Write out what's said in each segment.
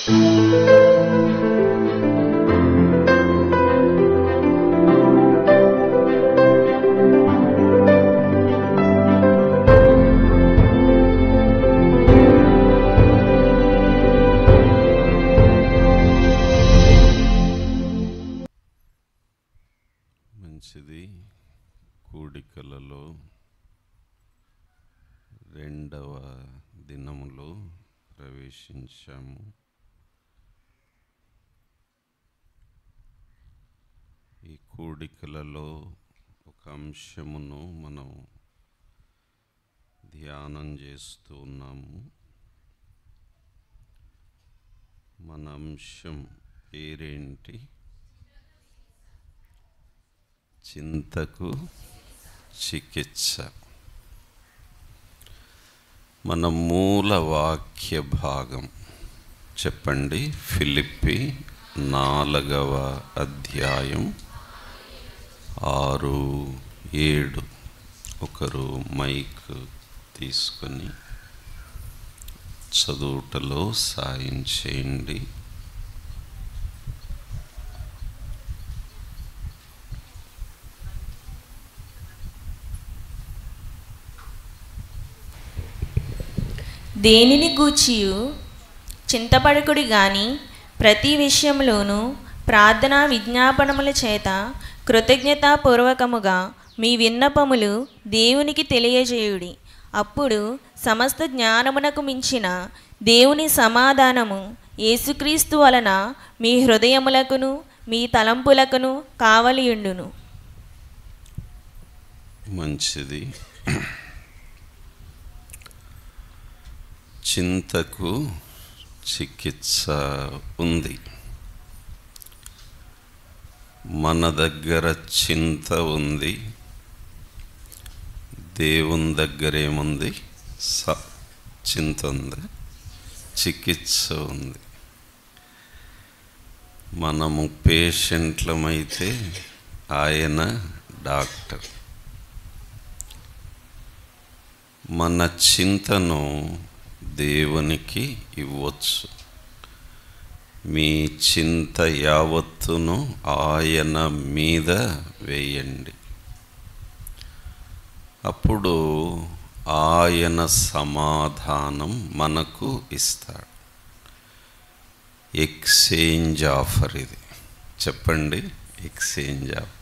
మంచిది. కూడికలలో రెండవ దినములో ప్రవేశించాము. ఈ కూడికలలో ఒక అంశమును మనం ధ్యానం చేస్తూ ఉన్నాము. మన అంశం పేరేంటి? చింతకు చికిత్స. మన మూల వాక్య భాగం చెప్పండి. ఫిలిప్పీ 4వ అధ్యాయం 6-7. ఒకరు మైక్ తీసుకొని చదువుటలో సాయం చేయండి. దేనిని గూర్చియు చింతపడకుడి గాని ప్రతి విషయంలోనూ ప్రార్థనా విజ్ఞాపనముల చేత కృతజ్ఞతాపూర్వకముగా మీ విన్నపములు దేవునికి తెలియజేయుడి. అప్పుడు సమస్త జ్ఞానమునకు మించిన దేవుని సమాధానము యేసుక్రీస్తు వలన మీ హృదయములకును మీ తలంపులకును కావలియుండును. మంచిది. చింతకు చికిత్స ఉంది. మన దగ్గర చింత ఉంది, దేవుని దగ్గర ఏముంది? చింత ఉంది, చికిత్స ఉంది. మనము పేషెంట్లమైతే ఆయన డాక్టర్. మన చింతను దేవునికి ఇవ్వచ్చు. మీ చింత యావత్తును ఆయన మీద వేయండి. అప్పుడు ఆయన సమాధానం మనకు ఇస్తాడు. ఎక్స్చేంజ్ ఆఫర్ ఇది. చెప్పండి, ఎక్స్చేంజ్ ఆఫర్.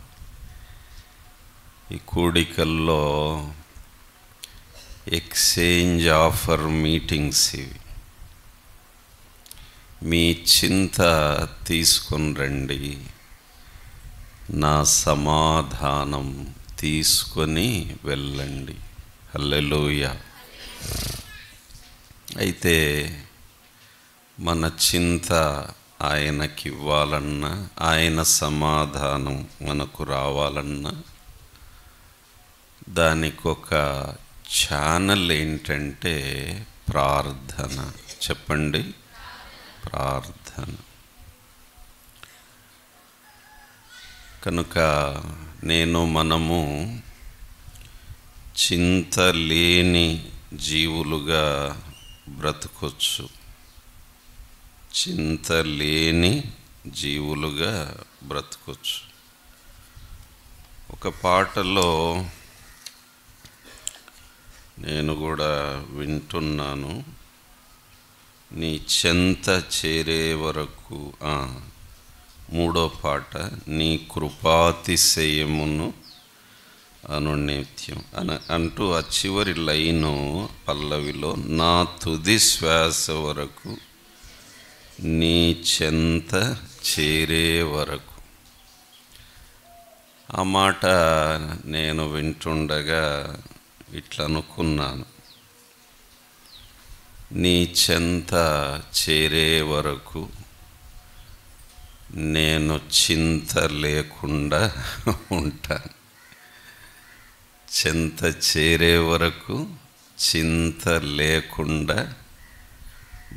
ఈ కూడికల్లో ఎక్స్చేంజ్ ఆఫర్ మీటింగ్స్ ఇవి. మీ చింత తీసుకొని రండి, నా సమాధానం తీసుకొని వెళ్ళండి. హల్లెలూయా. అయితే మన చింత ఆయనకి ఇవ్వాలన్నా, ఆయన సమాధానం మనకు రావాలన్నా దానికి ఒక ఛానల్ ఏంటంటే ప్రార్థన. చెప్పండి, ప్రార్థన. కనుక మనము చింత లేని జీవులుగా బ్రతకొచ్చు. చింత లేని జీవులుగా బ్రతకొచ్చు. ఒక పాటలో నేను కూడా వింటున్నాను. నీ చెంత చేరే వరకు, 3వ పాట, నీ కృపాతిశయమును అనునిత్యం అంటూ ఆ చివరి లైను పల్లవిలో, నా తుది శ్వాస వరకు నీ చెంత చేరే వరకు. ఆ మాట నేను వింటుండగా ఇట్లా అనుకున్నాను, నీ చెంత చేరే వరకు నేను చింత లేకుండా ఉంటాను. చెంత చేరే వరకు చింత లేకుండా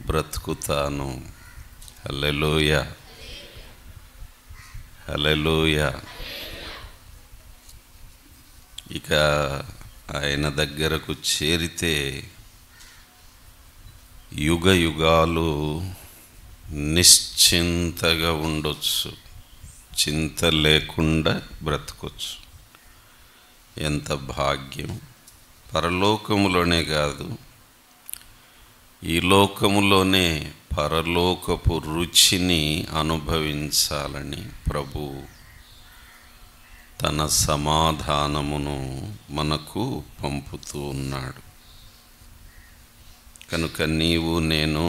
బ్రతుకుతాను. హల్లెలూయా, హల్లెలూయా. ఇక ఆయన దగ్గరకు చేరితే యుగ యుగాలు నిశ్చింతగా ఉండొచ్చు, చింత లేకుండా బ్రతకొచ్చు. ఎంత భాగ్యం! పరలోకములోనే కాదు, ఈ లోకములోనే పరలోకపు రుచిని అనుభవించాలని ప్రభు తన సమాధానమును మనకు పంపుతూ ఉన్నాడు. కనుక నీవు నేను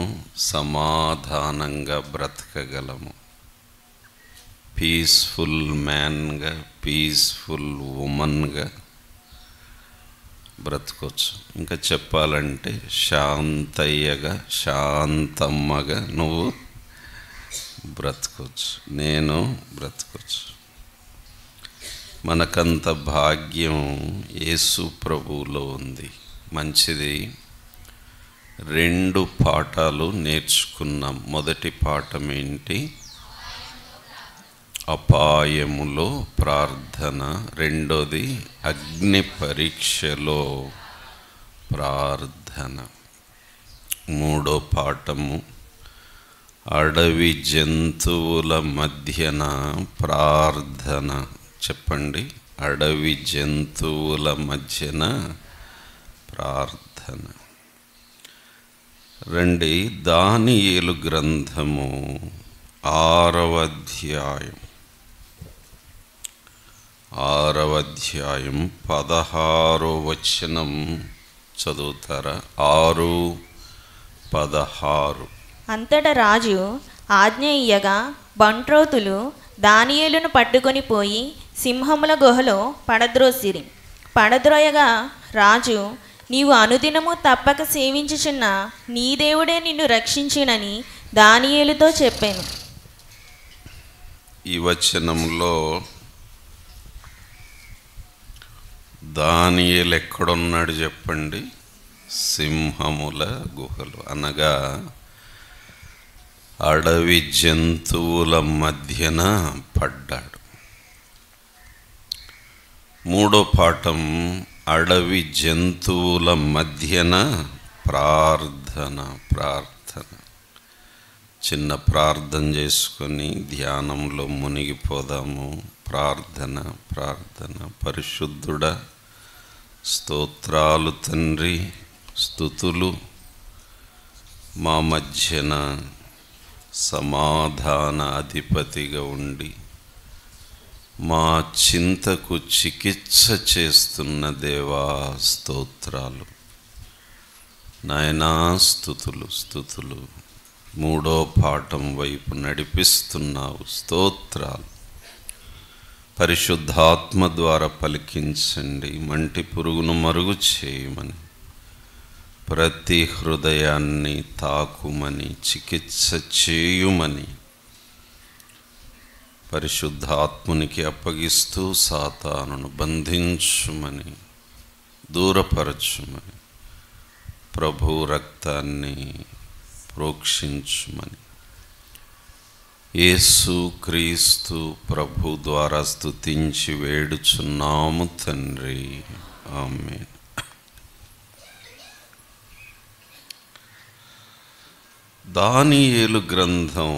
సమాధానంగా బ్రతకగలము. Peaceful మ్యాన్గా, peaceful ఉమన్గా బ్రతకొచ్చు. ఇంకా చెప్పాలంటే శాంతయ్యగా, శాంతమ్మగా నువ్వు బ్రతకొచ్చు, నేను బ్రతకొచ్చు. మనకంత భాగ్యం యేసు ప్రభువులో ఉంది. మంచిది. 2 పాఠాలు నేర్చుకున్నాం. మొదటి పాఠం ఏంటి? అపాయములో ప్రార్థన. రెండోది అగ్ని పరీక్షలో ప్రార్థన. మూడో పాఠము అడవి జంతువుల మధ్యన ప్రార్థన. చెప్పండి, అడవి జంతువుల మధ్యన ప్రార్థన. రండి, దానియేలు గ్రంథము 6వ అధ్యాయం 16వ వచనం చదువుతారా? 6:16. అంతటా రాజు ఆజ్ఞ ఇయ్యగా బంట్రోతులు దానియేలును పట్టుకొని పోయి సింహముల గుహలో పడద్రోసిరి. పడద్రోయగా రాజు, నీవు అనుదినము తప్పక సేవించుచున్న నీ దేవుడే నిన్ను రక్షించునని దానియేలుతో చెప్పాను. ఈ వచనంలో దానియేలు ఎక్కడున్నాడు చెప్పండి? సింహముల గుహలు, అనగా అడవి జంతువుల మధ్యన పడ్డాడు. మూడో పాఠం అడవి జంతువుల మధ్యన ప్రార్థన. చిన్న ప్రార్థన చేసుకొని ధ్యానంలో మునిగిపోదాము. ప్రార్థన. పరిశుద్ధుడా, స్తోత్రాలు తండ్రి, స్తుతులు. మా మధ్యన సమాధాన అధిపతిగా ఉండి మా చింతకు చికిత్స చేస్తున్న దేవా, స్తోత్రాలు నాయనా. స్తుతులు. మూడో పాఠం వైపు నడిపిస్తున్నావు, స్తోత్రాలు. పరిశుద్ధాత్మ ద్వారా పలికించండి, మంటి పురుగును మరుగు చేయమని, ప్రతి హృదయాన్ని తాకుమని, చికిత్స చేయుమని పరిశుద్ధాత్మునికి అప్పగిస్తూ సాతానును బంధించుమని, దూరపరచుమని, ప్రభు రక్తాన్ని ప్రోక్షించుమని యేసు క్రీస్తు ప్రభు ద్వారా స్తుతించి వేడుచున్నాము తండ్రి, ఆమేన్. దానియేలు గ్రంథం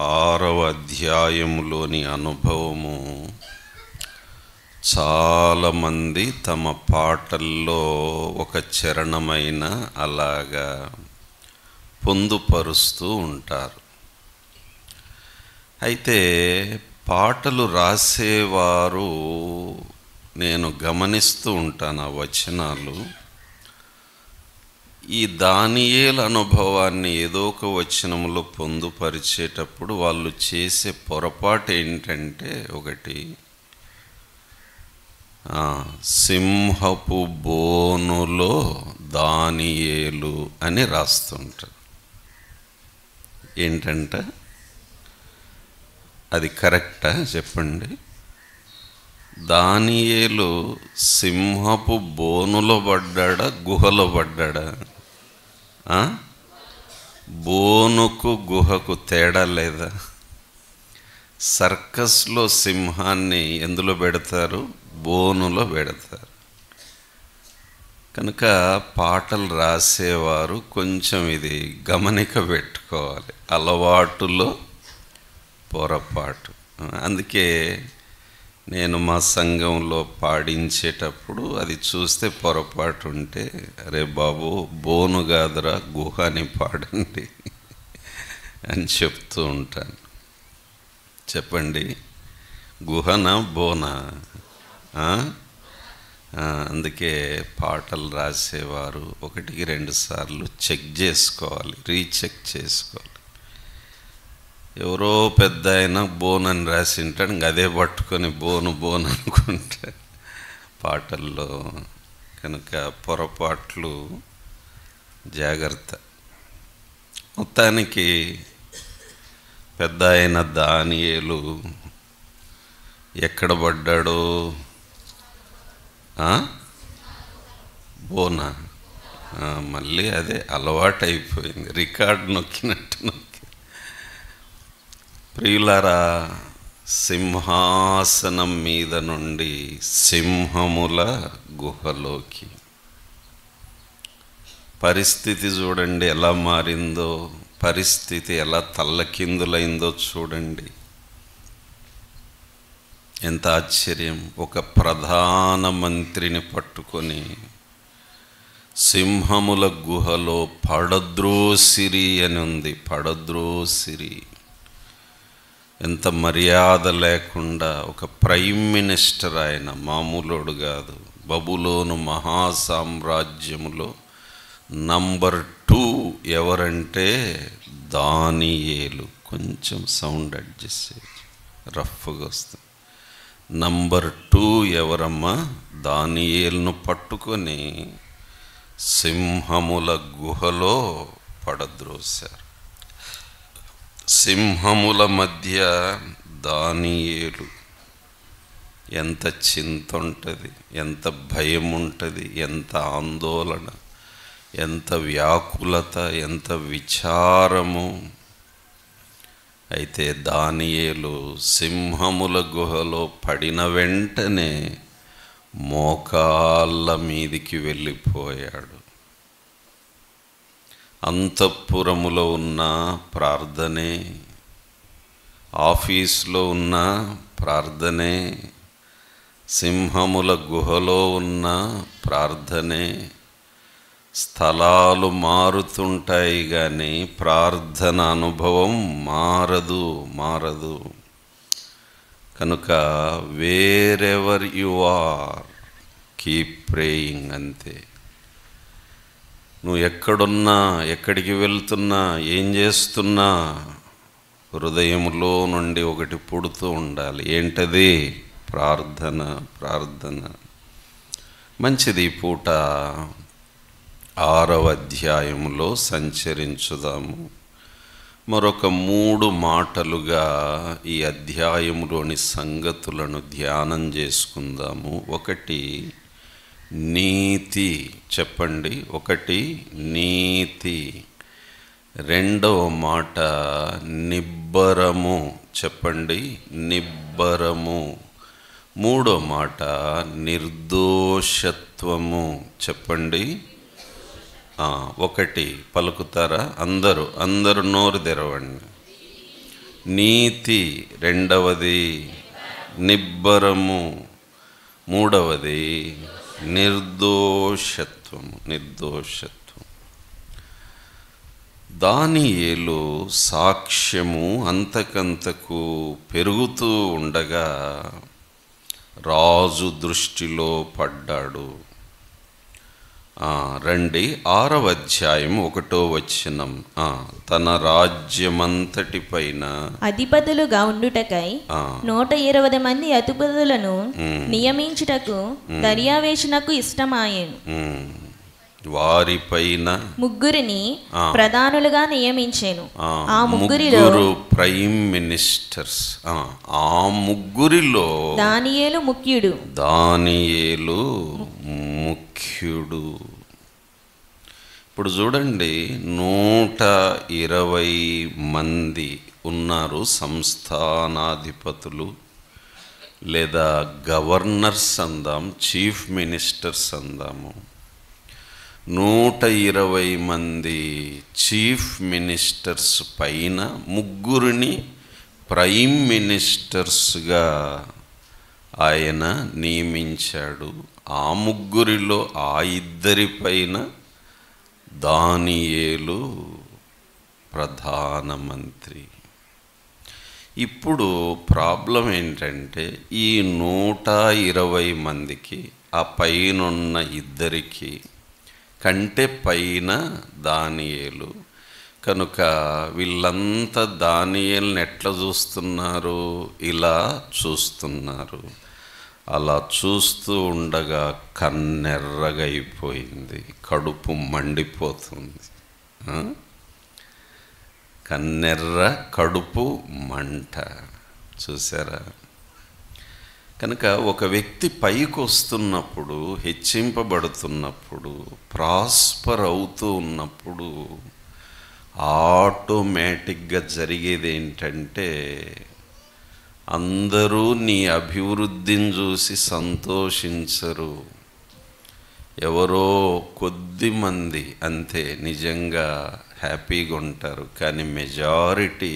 6వ అధ్యాయములోని అనుభవము చాలామంది తమ పాటల్లో ఒక చరణమైన అలాగా పొందుపరుస్తూ ఉంటారు. అయితే పాటలు రాసేవారు నేను గమనిస్తూ ఉంటాను, ఆ వచనాలు ఈ దానియేలు అనుభవాన్ని ఏదో ఒక వచనంలో పొందుపరిచేటప్పుడు వాళ్ళు చేసే పొరపాటు ఏంటంటే, ఒకటి సింహపు బోనులో దానియేలు అని రాస్తుంటారు. ఏంటంట అది కరెక్టా చెప్పండి? దానియేలు సింహపు బోనులో పడ్డాడా, గుహలో పడ్డాడా? బోనుకు గుహకు తేడా లేదా? సర్కస్లో సింహాన్ని ఎందులో పెడతారు? బోనులో పెడతారు. కనుక పాటలు రాసేవారు కొంచెం ఇది గమనిక పెట్టుకోవాలి, అలవాటులో పొరపాటు. అందుకే నేను మా సంఘంలో పాడించేటప్పుడు అది చూస్తే పొరపాటు ఉంటే, అరే బాబు బోను కాదురా గుహ అని పాడండి అని చెప్తూ ఉంటాను. చెప్పండి, గుహనా బోనా? అందుకే పాటలు రాసేవారు 1-2 సార్లు చెక్ చేసుకోవాలి, రీచెక్ చేసుకోవాలి. ఎవరో పెద్ద ఆయన బోన్ అని రాసి ఉంటాడు, ఇంక అదే పట్టుకొని బోను బోన్ అనుకుంటా పాటల్లో. కనుక పొరపాట్లు జాగ్రత్త. మొత్తానికి పెద్ద ఆయన దానియేలు ఎక్కడ పడ్డాడో, బోనా? మళ్ళీ అదే అలవాటు అయిపోయింది, రికార్డు నొక్కినట్టు నొక్కి. ప్రియులారా, సింహాసనం మీద నుండి సింహముల గుహలోకి పరిస్థితి చూడండి ఎలా మారిందో, పరిస్థితి ఎలా తల్లకిందులైందో చూడండి. ఎంత ఆశ్చర్యం! ఒక ప్రధానమంత్రిని పట్టుకొని సింహముల గుహలో పడద్రోసిరి అని ఉంది. పడద్రోసిరి. ఎంత మర్యాద లేకుండా! ఒక ప్రైమ్ మినిస్టర్, ఆయన మామూలోడు కాదు. బబులోను మహాసామ్రాజ్యములో నంబర్ 2 ఎవరంటే దానియేలు. కొంచెం సౌండ్ అడ్జస్ట్ చేయొచ్చు, రఫ్గా వస్తుంది. నంబర్ 2 ఎవరమ్మా? దానియేలును పట్టుకొని సింహముల గుహలో పడద్రోశారు. సింహముల మధ్య దానియేలు. ఎంత చింత ఉంటుంది, ఎంత భయం ఉంటుంది, ఎంత ఆందోళన, ఎంత వ్యాకులత, ఎంత విచారము. అయితే దానియేలు సింహముల గుహలో పడిన వెంటనే మోకాళ్ళ మీదికి వెళ్ళిపోయాడు. అంతఃపురములో ఉన్న ప్రార్థనే, ఆఫీసులో ఉన్న ప్రార్థనే, సింహముల గుహలో ఉన్న ప్రార్థనే. స్థలాలు మారుతుంటాయి కానీ ప్రార్థన అనుభవం మారదు. కనుక wherever you are, keep praying. అంతే. నువ్వు ఎక్కడున్నా, ఎక్కడికి వెళ్తున్నా, ఏం చేస్తున్నా, హృదయంలో నుండి ఒకటి పుడుతూ ఉండాలి. ఏంటది? ప్రార్థన. మంచిది. ఈ పూట 6వ అధ్యాయంలో సంచరించుదాము. మరొక 3 మాటలుగా ఈ అధ్యాయంలోని సంగతులను ధ్యానం చేసుకుందాము. 1 నీతి. చెప్పండి, 1 నీతి. 2వ మాట నిబ్బరము. చెప్పండి, నిబ్బరము. 3వ మాట నిర్దోషత్వము. చెప్పండి. 1 పలుకుతారా? అందరూ నోరు తెరవండి. నీతి. 2వది నిబ్బరము. 3వది నిర్దోషత్వము. దానియేలు సాక్ష్యము అంతకంతకు పెరుగుతూ ఉండగా రాజు దృష్టిలో పడ్డాడు. రండి, 6వ అధ్యాయం 1వ వచనం. తన రాజ్యమంతటి పైన అధిపతులుగా ఉండుటకై 120 మంది అధిపతులను నియమించుటకు దర్యావేషునకు ఇష్టమాయెను. వారిపైన 3 ప్రధానులుగా నియమించెను. ఆ 3 ప్రైమ్ మినిస్టర్స్. ఆ 3లో దానియేలు ముఖ్యుడు. ఇప్పుడు చూడండి, 120 మంది ఉన్నారు సంస్థానాధిపతులు, లేదా గవర్నర్స్ అందాం, చీఫ్ మినిస్టర్స్ అందాము. 120 మంది చీఫ్ మినిస్టర్స్ పైన 3 ప్రైమ్ మినిస్టర్స్గా ఆయన నియమించాడు. ఆ 3 ఆ 2 పైన దానియేలు ప్రధానమంత్రి. ఇప్పుడు ప్రాబ్లం ఏంటంటే ఈ 120 మందికి ఆ పైనున్న 2 కంటే పైన దానియేలు కనుక వీళ్ళంతా దానియేలుని ఎట్లా చూస్తున్నారు? ఇలా చూస్తున్నారు. అలా చూస్తూ ఉండగా కన్నెర్రగైపోయింది, కడుపు మండిపోతుంది. కన్నెర్ర, కడుపు మంట. చూసారా? కనుక ఒక వ్యక్తి పైకి వస్తున్నప్పుడు, హెచ్చింపబడుతున్నప్పుడు, ప్రాస్పర్ అవుతూ ఉన్నప్పుడు ఆటోమేటిక్గా జరిగేది ఏంటంటే అందరూ నీ అభివృద్ధిని చూసి సంతోషించరు. ఎవరో కొద్దిమంది అంతే నిజంగా హ్యాపీగా ఉంటారు. కానీ మెజారిటీ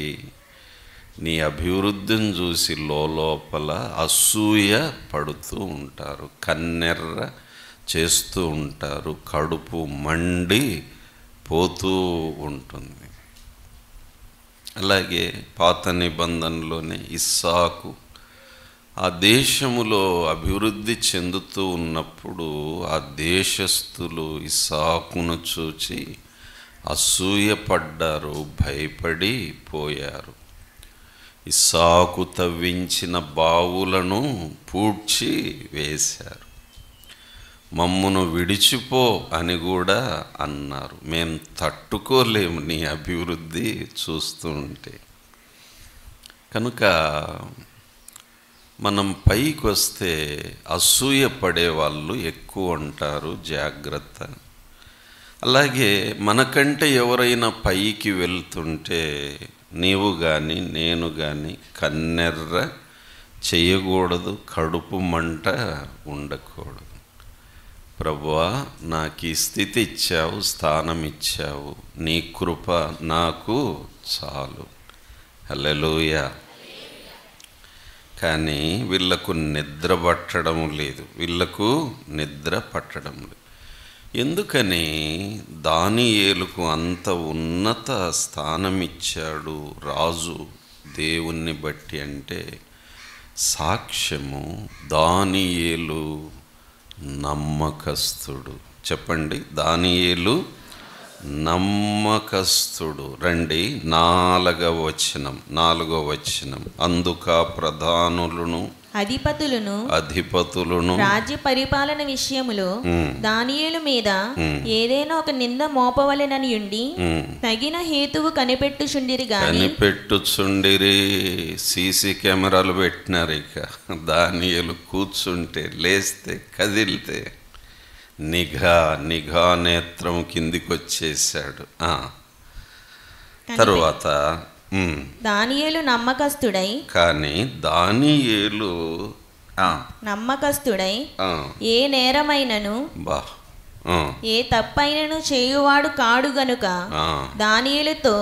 నీ అభివృద్ధిని చూసి లోపల అసూయ పడుతూ ఉంటారు, కన్నెర్ర చేస్తూ ఉంటారు, కడుపు మండి పోతూ ఉంటుంది. అలాగే పాత నిబంధనలోనే ఇస్సాకు ఆ దేశములో అభివృద్ధి చెందుతూ ఉన్నప్పుడు ఆ దేశస్థులు ఇస్సాకును చూచి అసూయపడ్డారు, భయపడి పోయారు. ఇస్సాకు తవ్వించిన బావులను పూడ్చి వేశారు. మమ్మును విడిచిపో అని కూడా అన్నారు. మేము తట్టుకోలేము నీ అభివృద్ధి చూస్తూ ఉంటే. కనుక మనం పైకి వస్తే అసూయ పడే వాళ్ళు ఎక్కువ ఉంటారు, జాగ్రత్త. అలాగే మనకంటే ఎవరైనా పైకి వెళ్తుంటే నీవు కానీ నేను కానీ కన్నెర్ర చేయకూడదు, కడుపు మంట ఉండకూడదు. ప్రభువా, నాకు ఈ స్థితి ఇచ్చావు, స్థానం ఇచ్చావు, నీ కృప నాకు చాలు. హల్లెలూయా. కానీ వీళ్ళకు నిద్ర పట్టడం లేదు, వీళ్ళకు నిద్ర పట్టడం లేదు. ఎందుకని దానియేలుకు అంత ఉన్నత స్థానం ఇచ్చాడు రాజు దేవుణ్ణి బట్టి అంటే సాక్ష్యము, దానియేలు నమ్మకస్తుడు. చెప్పండి, దానియేలు నమ్మకస్తుడు. రండి, 4వ వచనం. అందుక ప్రధానులను అధిపతులను రాజ్య పరిపాలన విషయములో దానియేలు మీద ఏదైనా ఒక నింద మోపవలెనని ఉండి తగిన హేతువు కనిపెట్టుచుండిరి. సీసీ కెమెరాలు పెట్టినారు. ఇక దానియేలు కూర్చుంటే, లేస్తే, కదిలితే నిఘా నేత్రం కిందికి వచ్చేసాడు. తరువాత దానియేలు నమ్మకస్తుడై, కానీ దానియేలు నమ్మకస్తుడై ఏ నేరమైనను ఏ తప్పైనను చేయువాడు కాడు గనుక దానియేలుతో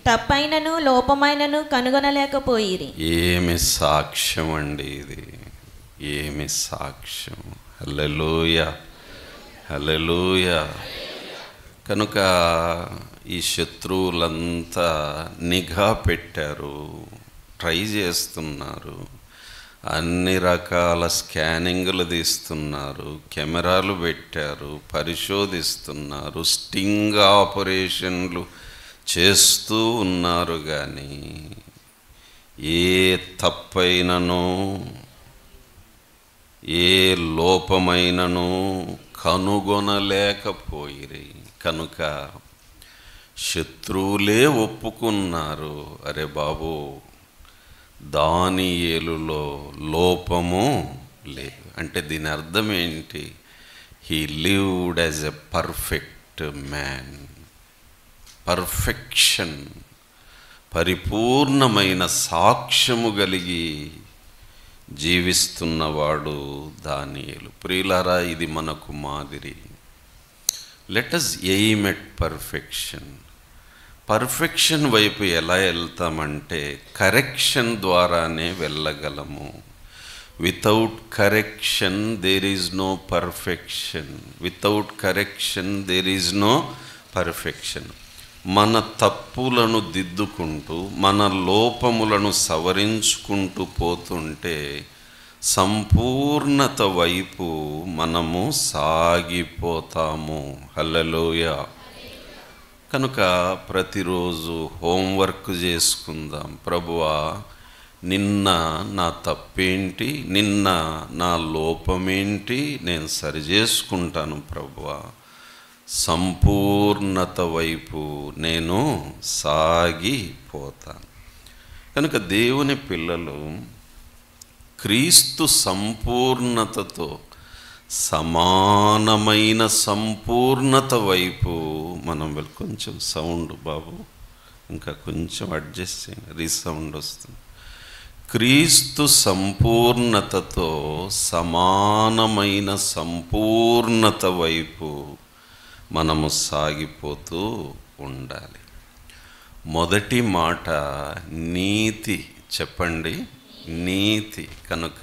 తప్పైనను లోపమైనను కనుగొనలేకపోయిరి. ఏమి సాక్ష్యం అండి ఇది, ఏమి సాక్ష్యం. హల్లెలూయా, హల్లెలూయా. కనుక ఈ శత్రువులంతా నిఘా పెట్టారు, ట్రై చేస్తున్నారు, అన్ని రకాల స్కానింగ్లు తీస్తున్నారు, కెమెరాలు పెట్టారు, పరిశోధిస్తున్నారు, స్టింగ్ ఆపరేషన్లు చేస్తూ ఉన్నారు. కానీ ఏ తప్పైనను ఏ లోపమైనను కనుగొనలేకపోయిరి. కనుక శత్రువులే ఒప్పుకున్నారు, అరే బాబు దానియేలులో లోపము లేదు. అంటే దీని అర్థం ఏంటి? He lived as a perfect man. Perfection, పరిపూర్ణమైన సాక్ష్యము కలిగి జీవిస్తున్నవాడు దానియేలు. ప్రియులారా, ఇది మనకు మాదిరి. Let us aim at perfection. Perfection వైపు ఎలా వెళ్తామంటే కరెక్షన్ ద్వారానే వెళ్ళగలము. Without correction there is no perfection. Without correction there is no perfection. మన తప్పులను దిద్దుకుంటూ మన లోపములను సవరించుకుంటూ పోతుంటే సంపూర్ణత వైపు మనము సాగిపోతాము. హల్లెలూయా. కనుక ప్రతిరోజు హోంవర్క్ చేసుకుందాం. ప్రభువా, నిన్న నా తప్పేంటి, నిన్న నా లోపమేంటి, నేను సరిచేసుకుంటాను ప్రభువా. సంపూర్ణత వైపు నేను సాగిపోతాను. కనుక దేవుని పిల్లలు క్రీస్తు సంపూర్ణతతో సమానమైన సంపూర్ణత వైపు మనం కొంచెం సౌండ్ బాబు ఇంకా కొంచెం అడ్జస్ట్ చేయండి, రీసౌండ్ వస్తుంది. క్రీస్తు సంపూర్ణతతో సమానమైన సంపూర్ణత వైపు మనము సాగిపోతూ ఉండాలి. మొదటి మాట నీతి. చెప్పండి, నీతి. కనుక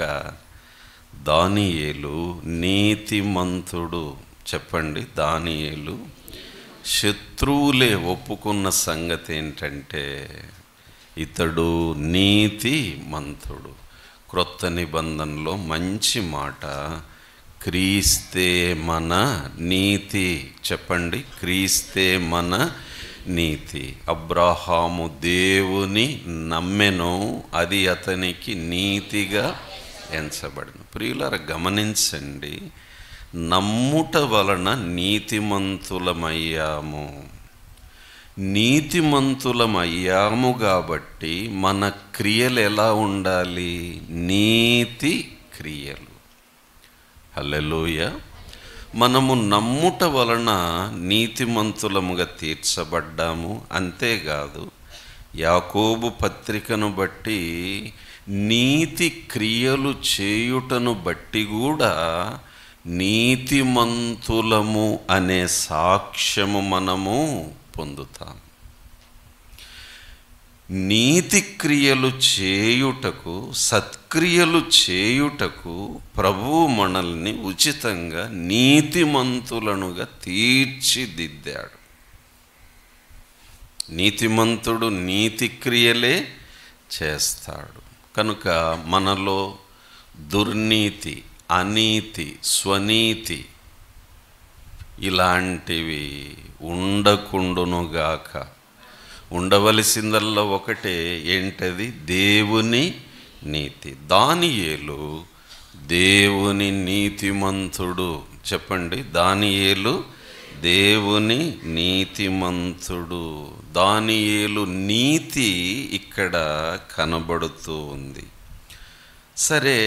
దానియేలు నీతిమంతుడు. చెప్పండి, దానియేలు. శత్రువులే ఒప్పుకున్న సంగతి ఏంటంటే ఇతడు నీతిమంతుడు. క్రొత్త నిబంధనలో మంచి మాట, క్రీస్తే మన నీతి. చెప్పండి, క్రీస్తే మన నీతి. అబ్రహాము దేవుని నమ్మెను, అది అతనికి నీతిగా ఎంచబడిన. ప్రియులారా గమనించండి, నమ్ముట వలన నీతిమంతులమయ్యాము. నీతిమంతులమయ్యాము కాబట్టి మన క్రియలు ఎలా ఉండాలి? నీతి క్రియలు. హల్లెలూయా. మనము నమ్ముట వలన నీతిమంతులముగా తీర్చబడ్డాము. అంతేకాదు, యాకోబు పత్రికను బట్టి నీతి క్రియలు చేయుటను బట్టి కూడా నీతిమంతులము అనే సాక్ష్యము మనము పొందుతాం. నీతి క్రియలు చేయుటకు, సత్క్రియలు చేయుటకు ప్రభువు మనల్ని ఉచితంగా నీతిమంతులనుగా తీర్చిదిద్దాడు. నీతిమంతుడు నీతి క్రియలే చేస్తాడు. కనుక మనలో దుర్నీతి, అనీతి, స్వనీతి ఇలాంటివి ఉండకుండునుగాక. ఉండవలసిందల్లా ఒకటే, ఏంటది? దేవుని నీతి. దానియేలు దేవుని నీతిమంతుడు. చెప్పండి, దానియేలు దేవుని నీతిమంతుడు. దానియేలు నీతి ఇక్కడ కనబడుతూ ఉంది. సరే,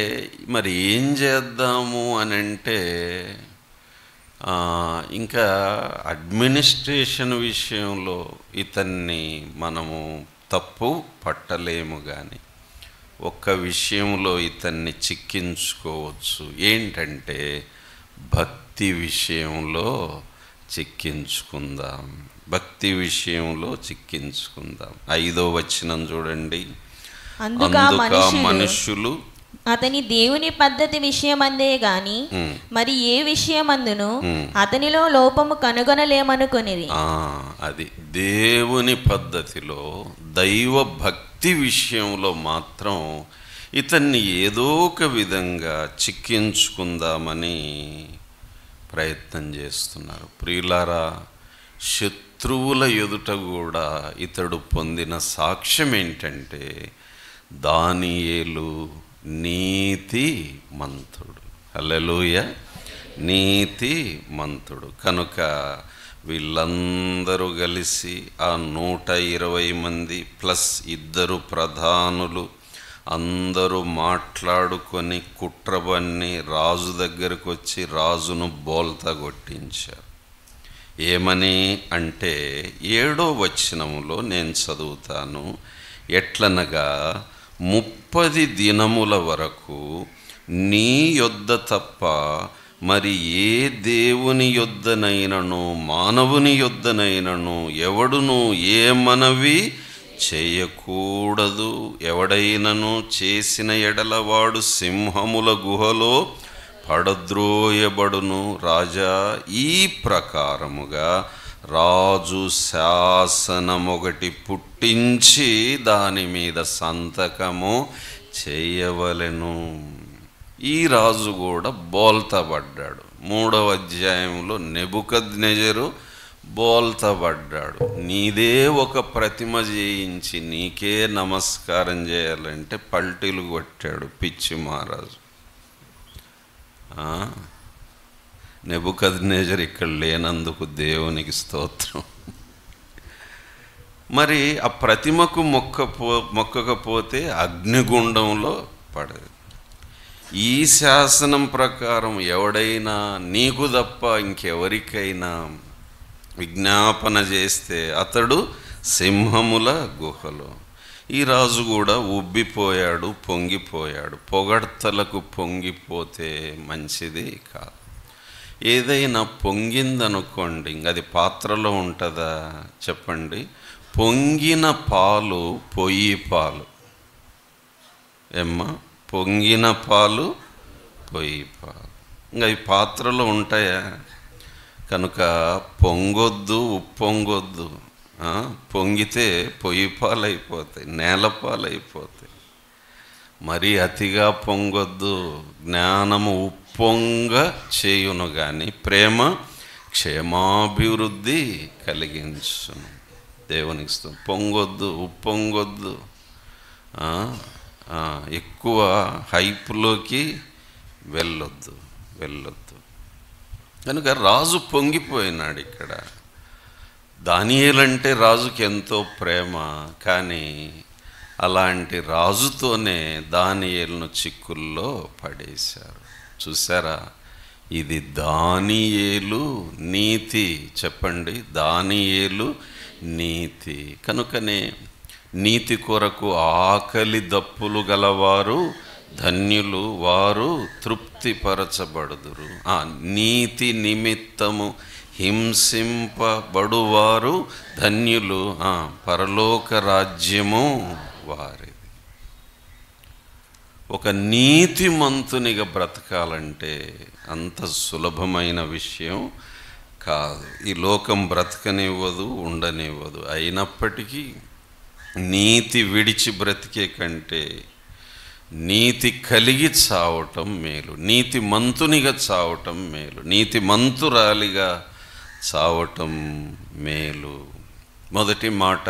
మరి ఏం చేద్దాము అని అంటే ఇంకా అడ్మినిస్ట్రేషన్ విషయంలో ఇతన్ని మనము తప్పు పట్టలేము, కానీ ఒక్క విషయంలో ఇతన్ని చిక్కించుకోవచ్చు. ఏంటంటే భక్తి విషయంలో చిక్కించుకుందాం. భక్తి విషయంలో చిక్కించుకుందాం. 5వ వచనం చూడండి. అందుకా మనుషులు అతని దేవుని పద్ధతి విషయమందే గాని మరి ఏ విషయమందును అతనిలో లోపము కనుగొనలేమనుకునేది. అది దేవుని పద్ధతిలో, దైవ భక్తి విషయంలో మాత్రం ఇతన్ని ఏదో ఒక విధంగా చిక్కించుకుందామని ప్రయత్నం చేస్తున్నారు. ప్రియులారా, శత్రువుల ఎదుట కూడా ఇతడు పొందిన సాక్ష్యం ఏంటంటే దానియేలు నీతిమంతుడు. హల్లెలూయా. నీతిమంతుడు. కనుక వీళ్ళందరూ కలిసి ఆ 120 మంది ప్లస్ 2 ప్రధానులు అందరూ మాట్లాడుకొని కుట్రబన్ని రాజు దగ్గరకు వచ్చి రాజును బోల్తా కొట్టించారు. ఏమని అంటే 7వ వచనములో నేను చదువుతాను. ఎట్లనగా 30 దినముల వరకు నీ యొద్ద తప్ప మరి ఏ దేవుని యొద్దనైనను మానవుని యొద్దనైనను ఎవడును ఏ మనవి చేయకూడదు. ఎవడైనను చేసిన ఎడల వాడు సింహముల గుహలో పడద్రోయబడును. రాజా, ఈ ప్రకారముగా రాజు శాసనమొకటి పుట్టించి దాని మీద సంతకము చేయవలెను. ఈ రాజు కూడా బోల్తబడ్డాడు. 3వ అధ్యాయంలో నెబుకద్నెజరు బోల్తబడ్డాడు. నీదే ఒక ప్రతిమ చేయించి నీకే నమస్కారం చేయాలంటే పల్టీలు కొట్టాడు పిచ్చి మహారాజు. నెబుకద్నెజరు ఇక్కడ లేనందుకు దేవునికి స్తోత్రం. మరి ఆ ప్రతిమకు మొక్కకపోతే అగ్నిగుండంలో పడదు. ఈ శాసనం ప్రకారం ఎవడైనా నీకు తప్ప ఇంకెవరికైనా విజ్ఞాపన చేస్తే అతడు సింహముల గుహలో. ఈ రాజు కూడా ఉబ్బిపోయాడు, పొంగిపోయాడు. పొగడ్తలకు పొంగిపోతే మంచిది కాదు. ఏదైనా పొంగిందనుకోండి, ఇంక అది పాత్రలో ఉంటుందా చెప్పండి? పొంగిన పాలు పొయ్యి పాలు. ఏమ్మా, పొంగిన పాలు పొయ్యి పాలు. ఇంకా ఈ పాత్రలో ఉంటాయా? కనుక పొంగొద్దు, ఉప్పొంగొద్దు. పొంగితే పొయ్యి పాలు అయిపోతాయి, నేలపాలు అయిపోతాయి. మరీ అతిగా పొంగొద్దు. జ్ఞానము ఉప్పొంగ చేయును కానీ ప్రేమ క్షేమాభివృద్ధి కలిగించును. దేవునికి ఇస్తాం. పొంగొద్దు, ఉప్పొంగొద్దు. ఎక్కువ హైప్లోకి వెళ్ళొద్దు. కనుక రాజు పొంగిపోయినాడు. ఇక్కడ దానియేలంటే రాజుకి ఎంతో ప్రేమ, కానీ అలాంటి రాజుతోనే దానియేలును చిక్కుల్లో పడేశారు. చూసారా? ఇది దానియేలు నీతి. చెప్పండి, దానియేలు నీతి. కనుకనే నీతి కొరకు ఆకలి దప్పులు గలవారు ధన్యులు, వారు తృప్తిపరచబడుదురు. నీతి నిమిత్తము హింసింపబడువారు ధన్యులు, పరలోక రాజ్యము వారిది. ఒక నీతిమంతునిగా బ్రతకాలంటే అంత సులభమైన విషయం కాదు. ఈ లోకం బ్రతకనివ్వదు, ఉండనివ్వదు. అయినప్పటికీ నీతి విడిచి బ్రతికే కంటే నీతి కలిగి చావటం మేలు. నీతి మంతునిగా చావటం మేలు. నీతి మంతురాలిగా చావటం మేలు. మొదటి మాట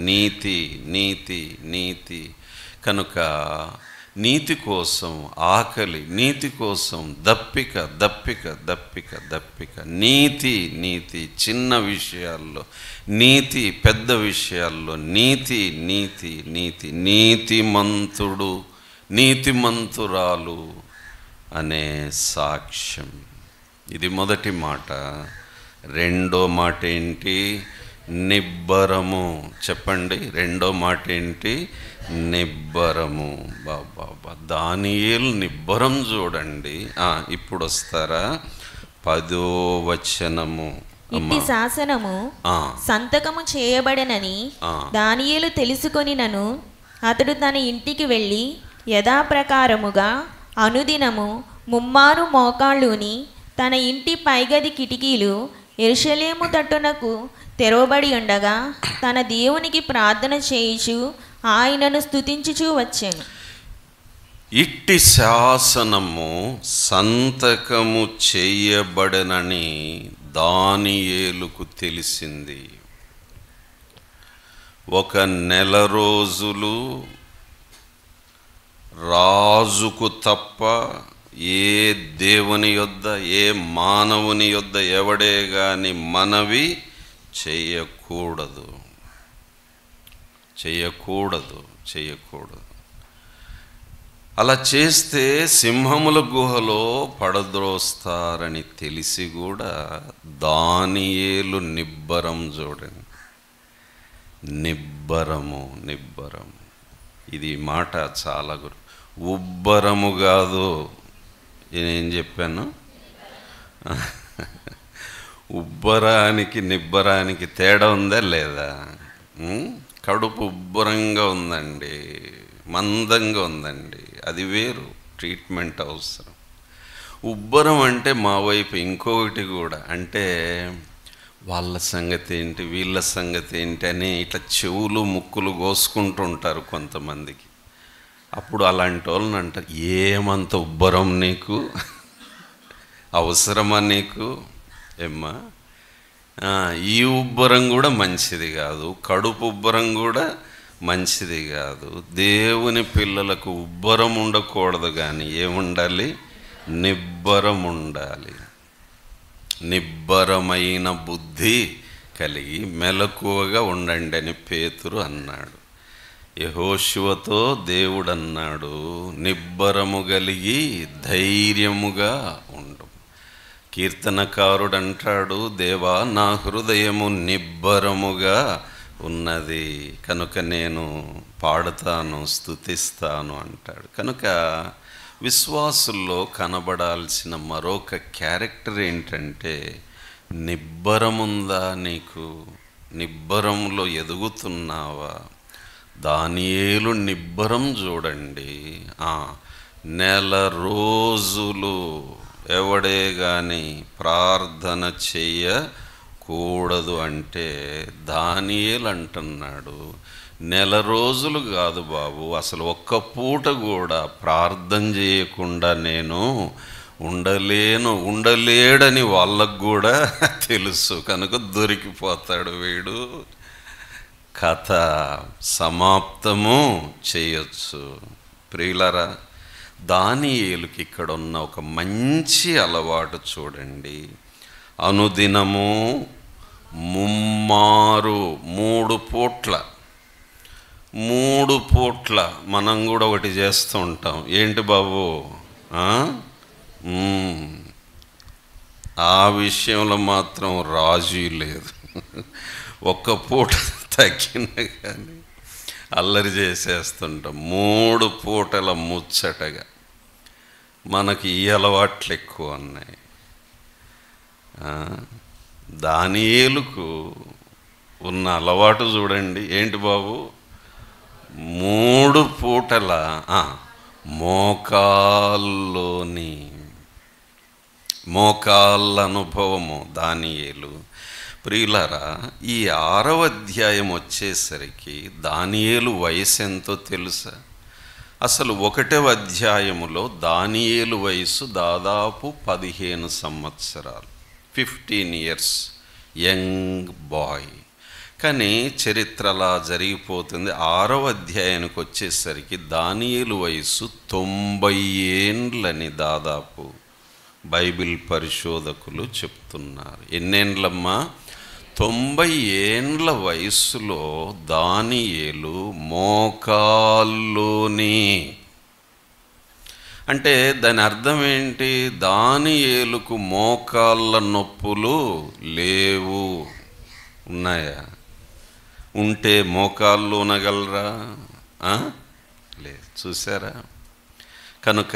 నీతి, నీతి, నీతి. కనుక నీతి కోసం ఆకలి, నీతి కోసం దప్పిక, దప్పిక, దప్పిక, దప్పిక. నీతి, నీతి చిన్న విషయాల్లో, నీతి పెద్ద విషయాల్లో, నీతి, నీతి, నీతి. నీతిమంతుడు, నీతిమంతురాలు అనే సాక్ష్యం. ఇది మొదటి మాట. రెండో మాట ఏంటి? నిబ్బరము. చెప్పండి, రెండో మాట ఏంటి? నిబ్బరము. బాబా, దానియేలు నిబ్బరం చూడండి. ఇప్పుడు వస్తారా? 10వ వచనము. ఇట్టి శాసనము సంతకము చేయబడనని దానియేలు తెలుసుకొనినను అతడు తన ఇంటికి వెళ్ళి యథాప్రకారముగా అనుదినము 3 మోకాళ్ళుని తన ఇంటి పైగది కిటికీలు యెరూషలేము తట్టునకు తెరవబడి ఉండగా తన దేవునికి ప్రార్థన చేయుచు ఆయనను స్తుతించుచూ వచ్చాను. ఇట్టి శాసనము సంతకము చేయబడనని దానియేలుకు తెలిసింది. 1 నెల రోజులు రాజుకు తప్ప ఏ దేవుని యొద్ద, ఏ మానవుని యొద్ద ఎవడే గాని మనవి చేయకూడదు. అలా చేస్తే సింహముల గుహలో పడద్రోస్తారని తెలిసి కూడా దానియేలు నిబ్బరం చూడండి. నిబ్బరము. ఇది మాట చాలా ఉబ్బరము కాదు. నేనేం చెప్పాను? ఉబ్బరానికి నిబ్బరానికి తేడా ఉందా లేదా? కడుపు ఉబ్బరంగా ఉందండి, మందంగా ఉందండి, అది వేరు, ట్రీట్మెంట్ అవసరం. ఉబ్బరం అంటే మా వైపు ఇంకొకటి కూడా, అంటే వాళ్ళ సంగతి ఏంటి వీళ్ళ సంగతి ఏంటి అని ఇట్లా చెవులు ముక్కులు కోసుకుంటూ ఉంటారు కొంతమందికి. అప్పుడు అలాంటి వాళ్ళని అంటారు, ఏమంత ఉబ్బరం నీకు, అవసరమా నీకు? ఏమ్మా, ఈ ఉబ్బరం కూడా మంచిది కాదు, కడుపు ఉబ్బరం కూడా మంచిది కాదు. దేవుని పిల్లలకు ఉబ్బరం ఉండకూడదు, కానీ ఏముండాలి? నిబ్బరం ఉండాలి. నిబ్బరమైన బుద్ధి కలిగి మెలకువగా ఉండండి అని పేతురు అన్నాడు. యెహోషువతో దేవుడు అన్నాడు, నిబ్బరము కలిగి ధైర్యముగా ఉండు. కీర్తనకారుడు అంటాడు, దేవా నా హృదయము నిబ్బరముగా ఉన్నది కనుక నేను పాడుతాను, స్తుతిస్తాను అంటాడు. కనుక విశ్వాసుల్లో కనబడాల్సిన మరొక క్యారెక్టర్ ఏంటంటే, నిబ్బరముందా నీకు? నిబ్బరంలో ఎదుగుతున్నావా? దానియేలు నిబ్బరం చూడండి. నెల రోజులు ఎవడే గాని ప్రార్థన చెయ్యకూడదు అంటే దానియేలు అంటున్నాడు, నెల రోజులు కాదు బాబు, అసలు ఒక్క పూట కూడా ప్రార్థన చేయకుండా నేను ఉండలేడని వాళ్ళకు కూడా తెలుసు. కనుక దొరికిపోతాడు వీడు, కథ సమాప్తము చేయొచ్చు. ప్రియులారా, దానియేలుకి ఇక్కడ ఉన్న ఒక మంచి అలవాటు చూడండి. అనుదినము ముమ్మారు 3 పూట్ల మనం కూడా ఒకటి చేస్తూ ఉంటాం. ఏంటి బాబు? ఆ విషయంలో మాత్రం రాజీ లేదు. ఒక్క పూట తగ్గినా కానీ అల్లరి చేసేస్తుంటాం. 3 పూటల ముచ్చటగా మనకి ఈ అలవాట్లు ఎక్కువ ఉన్నాయి. దానియేలుకు ఉన్న అలవాటు చూడండి. ఏంటి బాబు? 3 పూటల మోకాళ్ళ అనుభవము దానియేలు. ప్రియులారా, ఈ 6వ అధ్యాయం వచ్చేసరికి దానియేలు వయసు ఎంతో తెలుసా? అసలు 1వ అధ్యాయములో దానియేలు వయసు దాదాపు 15 సంవత్సరాలు, 15 years, యంగ్ బాయ్. కానీ చరిత్ర అలా జరిగిపోతుంది. 6వ అధ్యాయానికి వచ్చేసరికి దానియేలు వయసు 90 ఏండ్లని దాదాపు బైబిల్ పరిశోధకులు చెప్తున్నారు. ఎన్నేండ్లమ్మా? 90 ఏండ్ల వయస్సులో దానియేలు మోకాల్లోని, అంటే దాని అర్థం ఏంటి? దానియేలుకు మోకాళ్ళ నొప్పులు లేవు. ఉన్నాయా? ఉంటే మోకాళ్ళు ఉనగలరా? లేదు. చూసారా? కనుక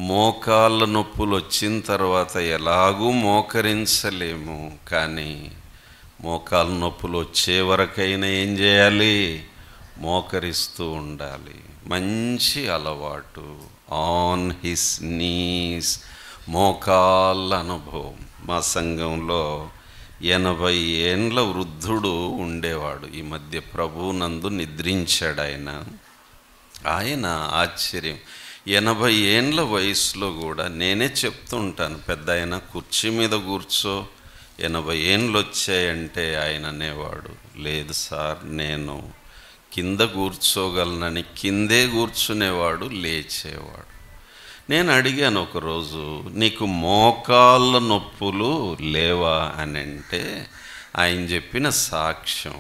మోకాళ్ళ నొప్పులు వచ్చిన తర్వాత ఎలాగూ మోకరించలేము, కానీ మోకాళ్ళ నొప్పులు వచ్చే వరకైనా ఏం చేయాలి? మోకరిస్తూ ఉండాలి. మంచి అలవాటు. ఆన్ హిస్ నీస్, మోకాళ్ళ అనుభవం. మా సంఘంలో 80 ఏండ్ల వృద్ధుడు ఉండేవాడు. ఈ మధ్య ప్రభువునందు నిద్రించాడు ఆయన. ఆశ్చర్యం, 80 ఏండ్ల వయసులో కూడా నేనే చెప్తూ ఉంటాను, పెద్ద ఆయన కుర్చీ మీద కూర్చో, 80 ఏండ్లు వచ్చాయంటే ఆయన అనేవాడు, లేదు సార్ నేను కింద కూర్చోగలనని కిందే కూర్చునేవాడు, లేచేవాడు. నేను అడిగాను ఒకరోజు, నీకు మోకాళ్ళ నొప్పులు లేవా అని అంటే ఆయన చెప్పిన సాక్ష్యం,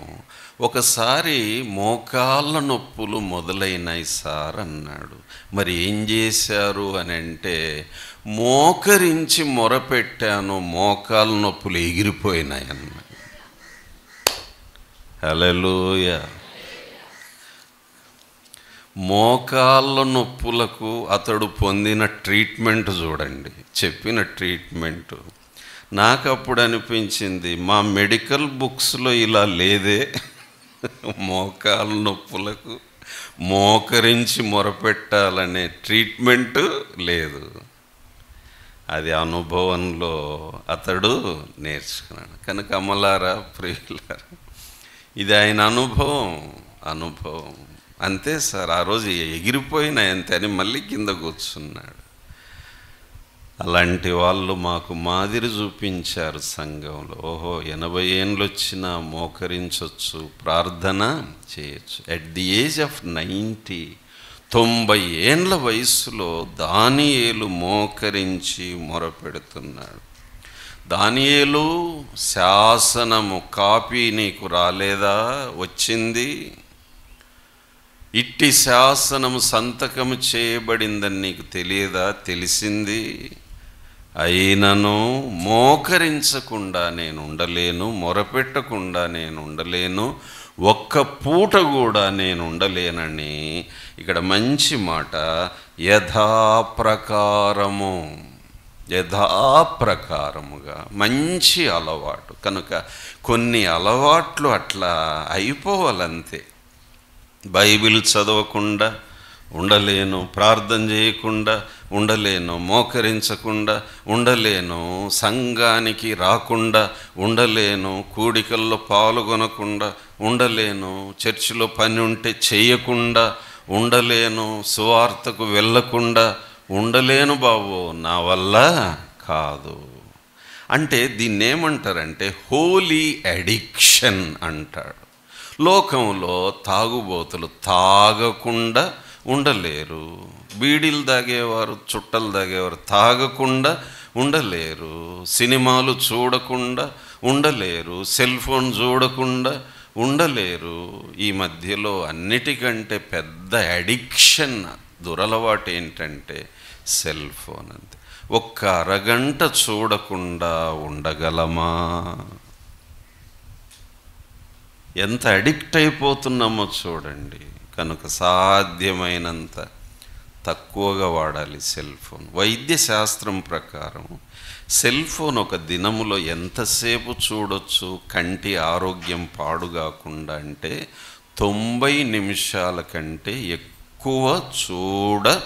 ఒకసారి మోకాళ్ళ నొప్పులు మొదలైనాయి సార్ అన్నాడు. మరి ఏం చేశారు అని అంటే, మోకరించి మొరపెట్టాను, మోకాళ్ళ నొప్పులు ఎగిరిపోయినాయి అన్నాడు. హల్లెలూయా. మోకాళ్ళ నొప్పులకు అతడు పొందిన ట్రీట్మెంట్ చూడండి, చెప్పిన ట్రీట్మెంటు. నాకు అప్పుడు అనిపించింది, మా మెడికల్ బుక్స్లో ఇలా లేదే. మోకాళ్ళ నొప్పులకు మోకరించి మొరపెట్టాలనే ట్రీట్మెంటు లేదు. అది అనుభవంలో అతడు నేర్చుకున్నాడు. కనుక అమలారా, ప్రియులారా, ఇది ఆయన అనుభవం అంతే సార్. ఆ రోజు ఎగిరిపోయిన అంతే అని మళ్ళీ కింద కూర్చున్నాడు. అలాంటి వాళ్ళు మాకు మాదిరి చూపించారు సంఘంలో. ఓహో, 80 ఏండ్లు వచ్చినా మోకరించవచ్చు, ప్రార్థన చేయొచ్చు. ఎట్ ది ఏజ్ ఆఫ్ 90, 90 ఏండ్ల వయసులో దానియేలు మోకరించి మొరపెడుతున్నాడు. దానియేలు, శాసనము కాపీ నీకు రాలేదా? వచ్చింది. ఇట్టి శాసనము సంతకము చేయబడిందని నీకు తెలియదా? తెలిసింది. అయినను మోకరించకుండా నేను ఉండలేను, మొరపెట్టకుండా నేను ఉండలేను, ఒక్క పూట కూడా నేను ఉండలేనని ఇక్కడ మంచి మాట, యథాప్రకారముగా, మంచి అలవాటు. కనుక కొన్ని అలవాట్లు అట్లా అయిపోవాలంతే. బైబిల్ చదవకుండా ఉండలేను, ప్రార్థన చేయకుండా ఉండలేను, మోకరించకుండా ఉండలేను, సంఘానికి రాకుండా ఉండలేను, కూడికల్లో పాల్గొనకుండా ఉండలేను, చర్చిలో పని ఉంటే చేయకుండా ఉండలేను, సువార్తకు వెళ్ళకుండా ఉండలేను బాబు, నా వల్ల కాదు అంటే దీన్ని ఏమంటారంటే హోలీ అడిక్షన్ అంటాడు. లోకంలో తాగుబోతులు తాగకుండా ఉండలేరు, బీడీలు తాగేవారు, చుట్టలు తాగేవారు తాగకుండా ఉండలేరు, సినిమాలు చూడకుండా ఉండలేరు, సెల్ ఫోన్ చూడకుండా ఉండలేరు. ఈ మధ్యలో అన్నిటికంటే పెద్ద అడిక్షన్, దురలవాటు ఏంటంటే సెల్ ఫోన్. అంతే. ఒక్క అరగంట చూడకుండా ఉండగలమా? ఎంత అడిక్ట్ అయిపోతున్నామో చూడండి. కనుక సాధ్యమైనంత తక్కువగా వాడాలి సెల్ ఫోన్. వైద్య శాస్త్రం ప్రకారం సెల్ ఫోన్ ఒక దినములో ఎంతసేపు చూడొచ్చు కంటి ఆరోగ్యం పాడుగాకుండా అంటే 90 నిమిషాల కంటే ఎక్కువ చూడకూడదు.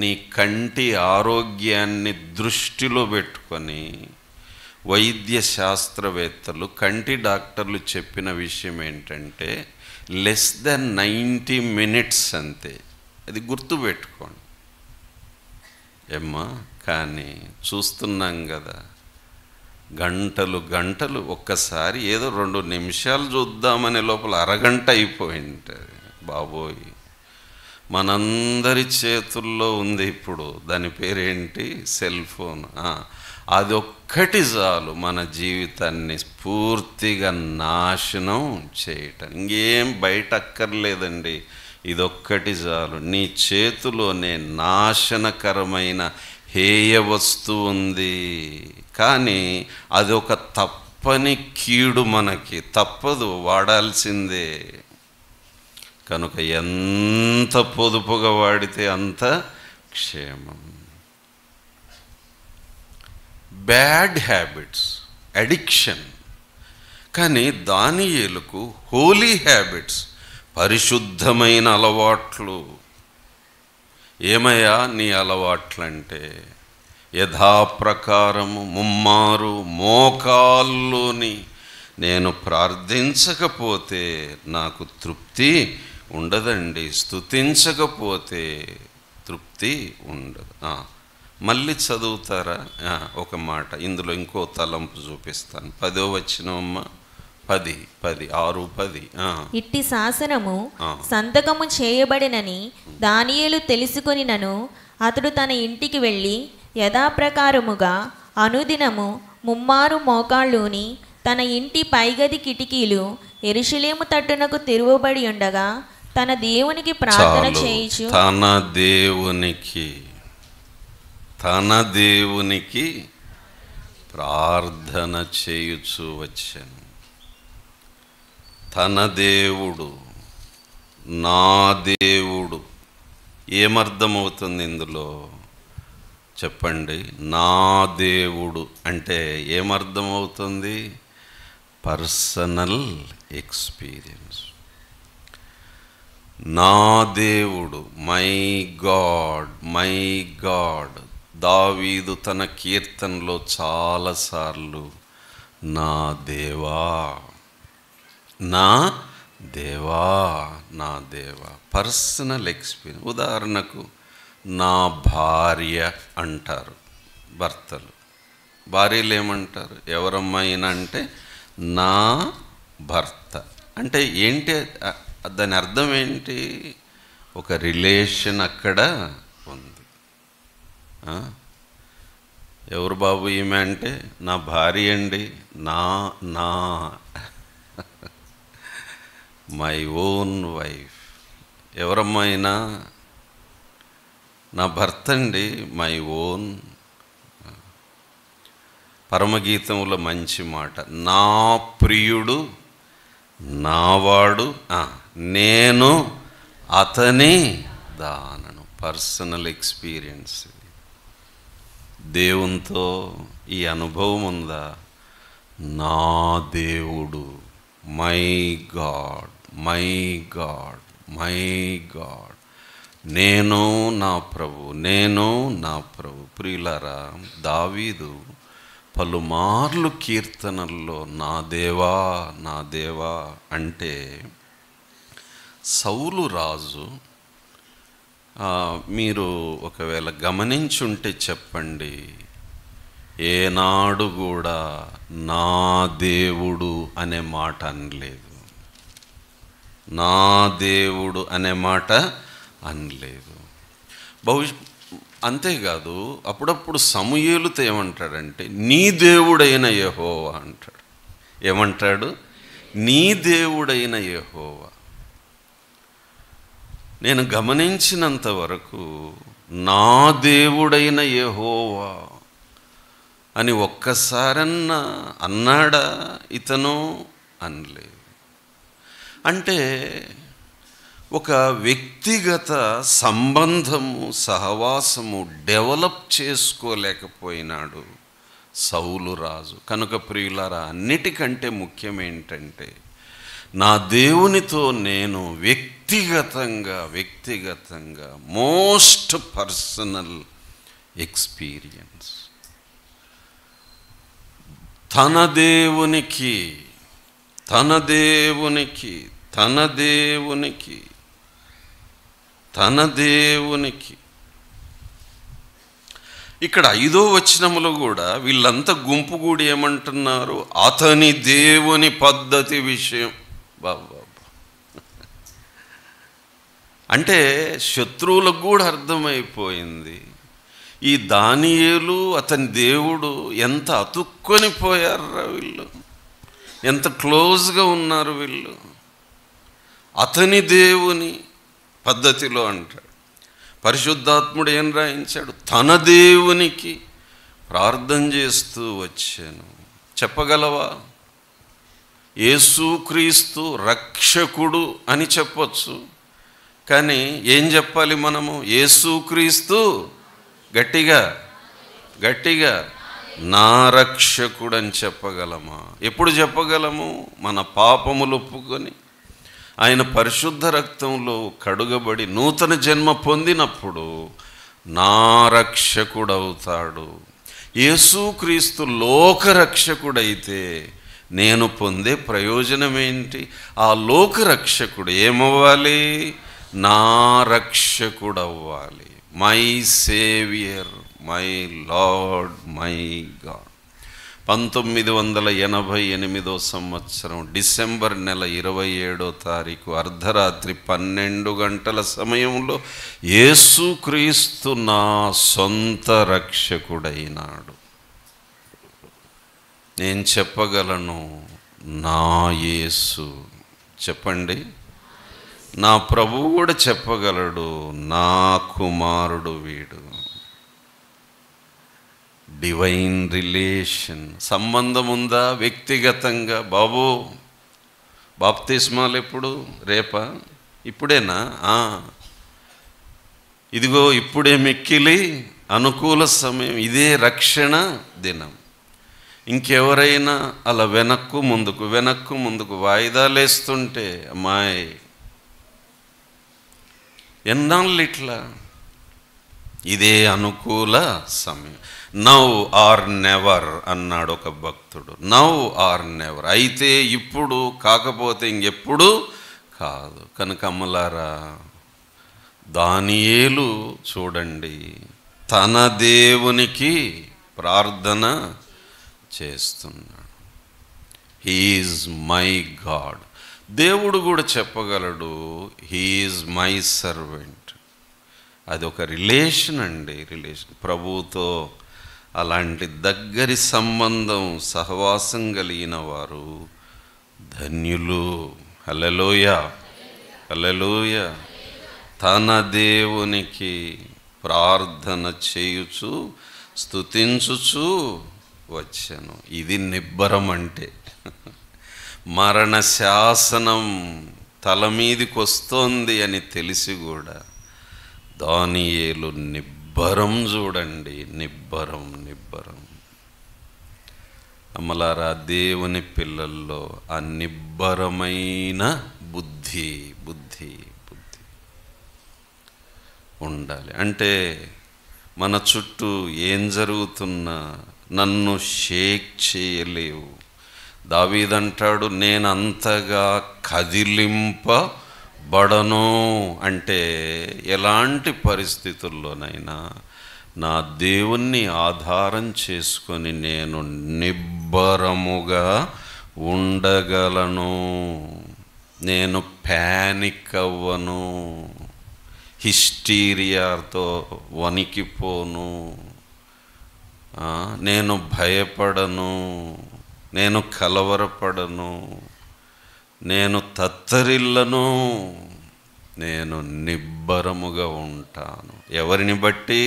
నీ కంటి ఆరోగ్యాన్ని దృష్టిలో పెట్టుకొని వైద్య శాస్త్రవేత్తలు, కంటి డాక్టర్లు చెప్పిన విషయం ఏంటంటే లెస్ దెన్ 90 మినిట్స్ అంతే. అది గుర్తుపెట్టుకోండి ఏమ్మా. కానీ చూస్తున్నాం కదా, గంటలు ఒక్కసారి ఏదో 2 నిమిషాలు చూద్దామనే లోపల అరగంట అయిపోయింటుంది. బాబోయ్, మనందరి చేతుల్లో ఉంది ఇప్పుడు. దాని పేరేంటి? Cell phone. అది ఒక్కటి చాలు మన జీవితాన్ని పూర్తిగా నాశనం చేయటం. ఇంకేం బయట అక్కర్లేదండి, ఇదొక్కటి చాలు. నీ చేతిలోనే నాశనకరమైన హేయ వస్తువు ఉంది. కానీ అది ఒక తప్పని కీడు, మనకి తప్పదు, వాడాల్సిందే. కనుక ఎంత పొదుపుగా వాడితే అంత క్షేమం. Bad habits, addiction. కానీ దానియేలుకు హోలీ హ్యాబిట్స్, పరిశుద్ధమైన అలవాట్లు. ఏమయ్యా నీ అలవాట్లంటే యథాప్రకారము ముమ్మారు మోకాల్లోని నేను ప్రార్థించకపోతే నాకు తృప్తి ఉండదండి, స్తుతించకపోతే తృప్తి ఉండదు. మళ్ళీ చదువుతారా? ఒక మాట ఇందులో ఇంకో తలంపు చూపిస్తాను. 10వ వచనం 10 6:10. ఇట్టి శాసనము సంతకము చేయబడినని దానియేలు తెలుసుకొనినను అతడు తన ఇంటికి వెళ్ళి యథాప్రకారముగా అనుదినము ముమ్మారు మోకాళ్ళూని తన ఇంటి పైగది కిటికీలు యెరూషలేము తట్టునకు తెరువబడి ఉండగా తన దేవునికి ప్రార్థన చేయుచు తన దేవునికి ప్రార్థన చేయుచు వచ్చాను. తన దేవుడు నా దేవుడు. ఏమర్థమవుతుంది ఇందులో చెప్పండి? నా దేవుడు అంటే ఏమర్థమవుతుంది? Personal experience. నా దేవుడు, మై గాడ్, మై గాడ్. దావీదు తన కీర్తనలో చాలాసార్లు నా దేవా, నా దేవా, నా దేవా. Personal experience. ఉదాహరణకు నా భార్య అంటారు భర్తలు. భార్యలు ఏమంటారు? ఎవరమ్మాయినా అంటే నా భర్త. అంటే ఏంటి దాని అర్థం ఏంటి? ఒక రిలేషన్ అక్కడ ఉంది. ఎవరు బాబు ఈమె అంటే నా భార్య అండి, నా నా మై ఓన్ వైఫ్. ఎవరమ్మాయినా నా భర్త అండి, మై ఓన్. పరమగీతంలో మంచి మాట, నా ప్రియుడు నావాడు, నేను అతని దానను. Personal experience. దేవునితో ఈ అనుభవం ఉందా? నా దేవుడు, my God, my God, my God. నేను నా ప్రభు, నేను నా ప్రభు. ప్రియులారా, దావీదు పలుమార్లు కీర్తనల్లో నా దేవా, నా దేవా అంటే సౌలు రాజు, మీరు ఒకవేళ గమనించుంటే చెప్పండి, ఏనాడు కూడా నా దేవుడు అనే మాట అనలేదు. నా దేవుడు అనే మాట అనలేదు. అంతేకాదు, అప్పుడప్పుడు సమూయేలుతో ఏమంటాడంటే నీ దేవుడైన యెహోవా అంటాడు. ఏమంటాడు? నీ దేవుడైన యెహోవా. నేను గమనించినంత వరకు నా దేవుడైన యెహోవా అని ఒక్కసారన్నా అన్నాడా ఇతను? అనలేదు. అంటే ఒక వ్యక్తిగత సంబంధము, సహవాసము డెవలప్ చేసుకోలేకపోయినాడు సౌలు రాజు. కనుక ప్రియులారా, అన్నిటికంటే ముఖ్యం ఏంటంటే నా దేవునితో నేను వ్యక్తిగతంగా మోస్ట్ పర్సనల్ ఎక్స్పీరియన్స్. తన దేవునికి ఇక్కడ 5వ వచనములో కూడా వీళ్ళంతా గుంపు కూడి ఏమంటున్నారు? అతని దేవుని పద్ధతి విషయం. బాబా, అంటే శత్రువులకు కూడా అర్థమైపోయింది ఈ దానియేలు అతని దేవుడు ఎంత అతుక్కొని పోయారా వీళ్ళు, ఎంత క్లోజ్గా ఉన్నారు వీళ్ళు. అతని దేవుని పద్ధతిలో అంటాడు. పరిశుద్ధాత్ముడు ఏం రాయించాడు? తన దేవునికి ప్రార్థన చేస్తూ వచ్చాను. చెప్పగలవా? యేసుక్రీస్తు రక్షకుడు అని చెప్పొచ్చు, కానీ ఏం చెప్పాలి మనము? యేసుక్రీస్తు గట్టిగా నా రక్షకుడు అని చెప్పగలమా? ఎప్పుడు చెప్పగలము? మన పాపములు ఒప్పుకొని ఆయన పరిశుద్ధ రక్తంలో కడుగబడి నూతన జన్మ పొందినప్పుడు నా రక్షకుడవుతాడు. యేసుక్రీస్తు లోకరక్షకుడైతే నేను పొందే ప్రయోజనం ఏంటి? ఆ లోకరక్షకుడు ఏమవ్వాలి? నా రక్షకుడవ్వాలి. My saviour, my lord, my God. 1988 సంవత్సరం డిసెంబర్ నెల 27వ తారీఖు అర్ధరాత్రి 12 గంటల సమయంలో యేసుక్రీస్తు నా సొంత రక్షకుడైనాడు. నేను చెప్పగలను, నా యేసు. చెప్పండి. నా ప్రభువు కూడా చెప్పగలడు, నా కుమారుడు వీడు. డివైన్ రిలేషన్, సంబంధం ఉందా? వ్యక్తిగతంగా. బాబు బాప్తిస్మాలు ఎప్పుడు? రేపా? ఇప్పుడేనా? ఇదిగో ఇప్పుడే మిక్కిలి అనుకూల సమయం, ఇదే రక్షణ దినం. ఇంకెవరైనా అలా వెనక్కు ముందుకు వాయిదాలేస్తుంటే, అమ్మాయి ఎన్నాళ్ళు ఇట్లా? ఇదే అనుకూల సమయం. నౌ ఆర్ నెవర్ అన్నాడు ఒక భక్తుడు. నౌ ఆర్ నెవర్, అయితే ఇప్పుడు, కాకపోతే ఇంకెప్పుడు కాదు. కనుక అమ్మలారా, దానియేలు చూడండి, తన దేవునికి ప్రార్థన చేస్తున్నాడు. He is my God. దేవుడు కూడా చెప్పగలడు, హీఈస్ మై సర్వెంట్. అది ఒక రిలేషన్ అండి, రిలేషన్. ప్రభువుతో అలాంటి దగ్గరి సంబంధం, సహవాసం కలిగిన వారు ధన్యులు. హల్లెలూయా, హల్లెలూయా. తన దేవునికి ప్రార్థన చేయుచు స్తుతించుచు వచ్చాను. ఇది నిబ్బరం అంటే. మరణ శాసనం తల మీదికి వస్తోంది అని తెలిసి కూడా దానియేలు నిబ్బరం చూడండి, నిబ్బరం. అమ్మలారా, దేవుని పిల్లల్లో ఆ నిబ్బరమైన బుద్ధి ఉండాలి. అంటే మన చుట్టూ ఏం జరుగుతున్నా నన్ను షేక్ చేయలేవు. దావీదంటాడు, నేనంతగా కదిలింపబడను. అంటే ఎలాంటి పరిస్థితుల్లోనైనా నా దేవుణ్ణి ఆధారం చేసుకొని నేను నిబ్బరముగా ఉండగలను. నేను ప్యానిక్ అవ్వను, హిస్టీరియాతో వణికిపోను, నేను భయపడను, నేను కలవరపడను, నేను తత్తరిల్లను. నేను నిబ్బరముగా ఉంటాను. ఎవరిని బట్టి?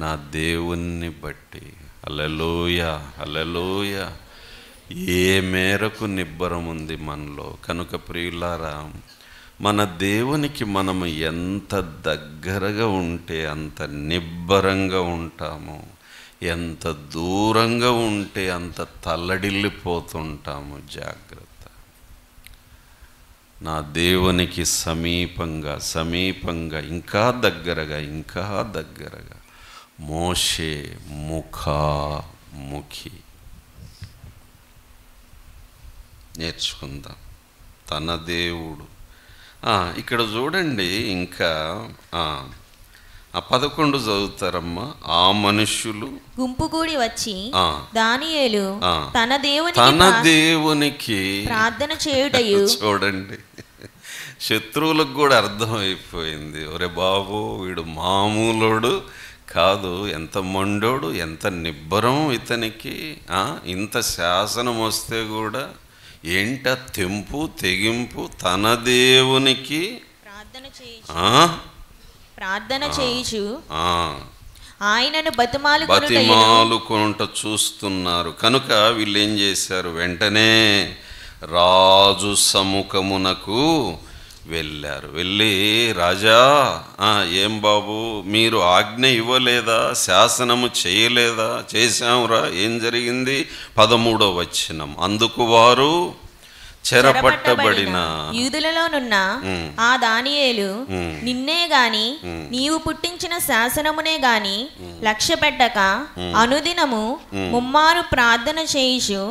నా దేవుణ్ణి బట్టి. హల్లెలూయా, హల్లెలూయా. ఏ మేరకు నిబ్బరం ఉంది మనలో. కనుక ప్రియులారా, మన దేవునికి మనము ఎంత దగ్గరగా ఉంటే అంత నిబ్బరంగా ఉంటాము, ఎంత దూరంగా ఉంటే అంత తల్లడిల్లిపోతుంటాము. జాగ్రత్త. నా దేవునికి సమీపంగా ఇంకా దగ్గరగా మోషే ముఖాముఖి నేర్చుకుందాం. తన దేవుడు. ఇక్కడ చూడండి, ఇంకా 11 చదువుతారమ్మా. ఆ మనుష్యులు గుంపుగూడి వచ్చి దానియేలు తన దేవునికి ప్రార్థన చేయుటయు. చూడండి, శత్రువులకు కూడా అర్థమైపోయింది, ఒరే బాబు వీడు మామూలుడు కాదు, ఎంత మొండోడు, ఎంత నిబ్బరం ఇతనికి. ఇంత శాసనం వస్తే కూడా ఏంట తెంపు తెగింపు. తన దేవునికి ప్రార్థన చేయుచు ఆయనను బతిమాలుకొనుట చూస్తున్నారు. కనుక వీళ్ళు ఏం చేశారు? వెంటనే రాజు సముఖమునకు వెళ్ళారు. వెళ్ళి, రాజా, ఏం బాబు, మీరు ఆజ్ఞ ఇవ్వలేదా? శాసనము చేయలేదా? చేశాంరా. ఏం జరిగింది? 13వ వచనం. అందుకు వారు చెరపట్టబడిన యూదులలోనున్న ఆ దానియేలు నిన్నే గాని నీవు పుట్టించిన శాసనమునే గాని లక్ష్య పెట్టక అనుదినము ముమ్మారు ప్రార్థన చేయుచు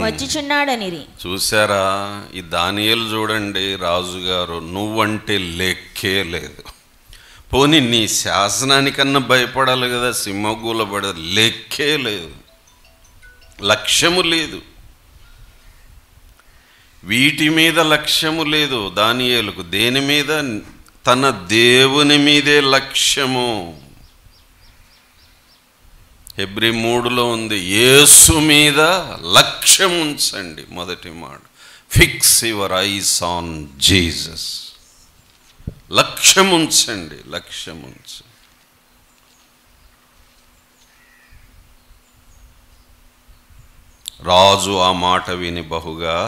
వచ్చుచున్నాడనిరి. చూసారా? ఈ దానియేలు చూడండి, రాజుగారు నువ్వంటే లెక్కే లేదు. పోనీ నీ శాసనానికన్నా భయపడాలి కదా, సింహగూలబడ లెక్కే లేదు, లక్ష్యము లేదు, వీటి మీద లక్ష్యము లేదు దానియేలుకు. దేని మీద? తన దేవుని మీదే లక్ష్యము. హెబ్రీ 3లో ఉంది, యేసు మీద లక్ష్యం ఉంచండి. మొదటి మాట, fix your eyes on Jesus. లక్ష్యం ఉంచండి, లక్ష్యం ఉంచండి. రాజు ఆ మాట విని బహుగా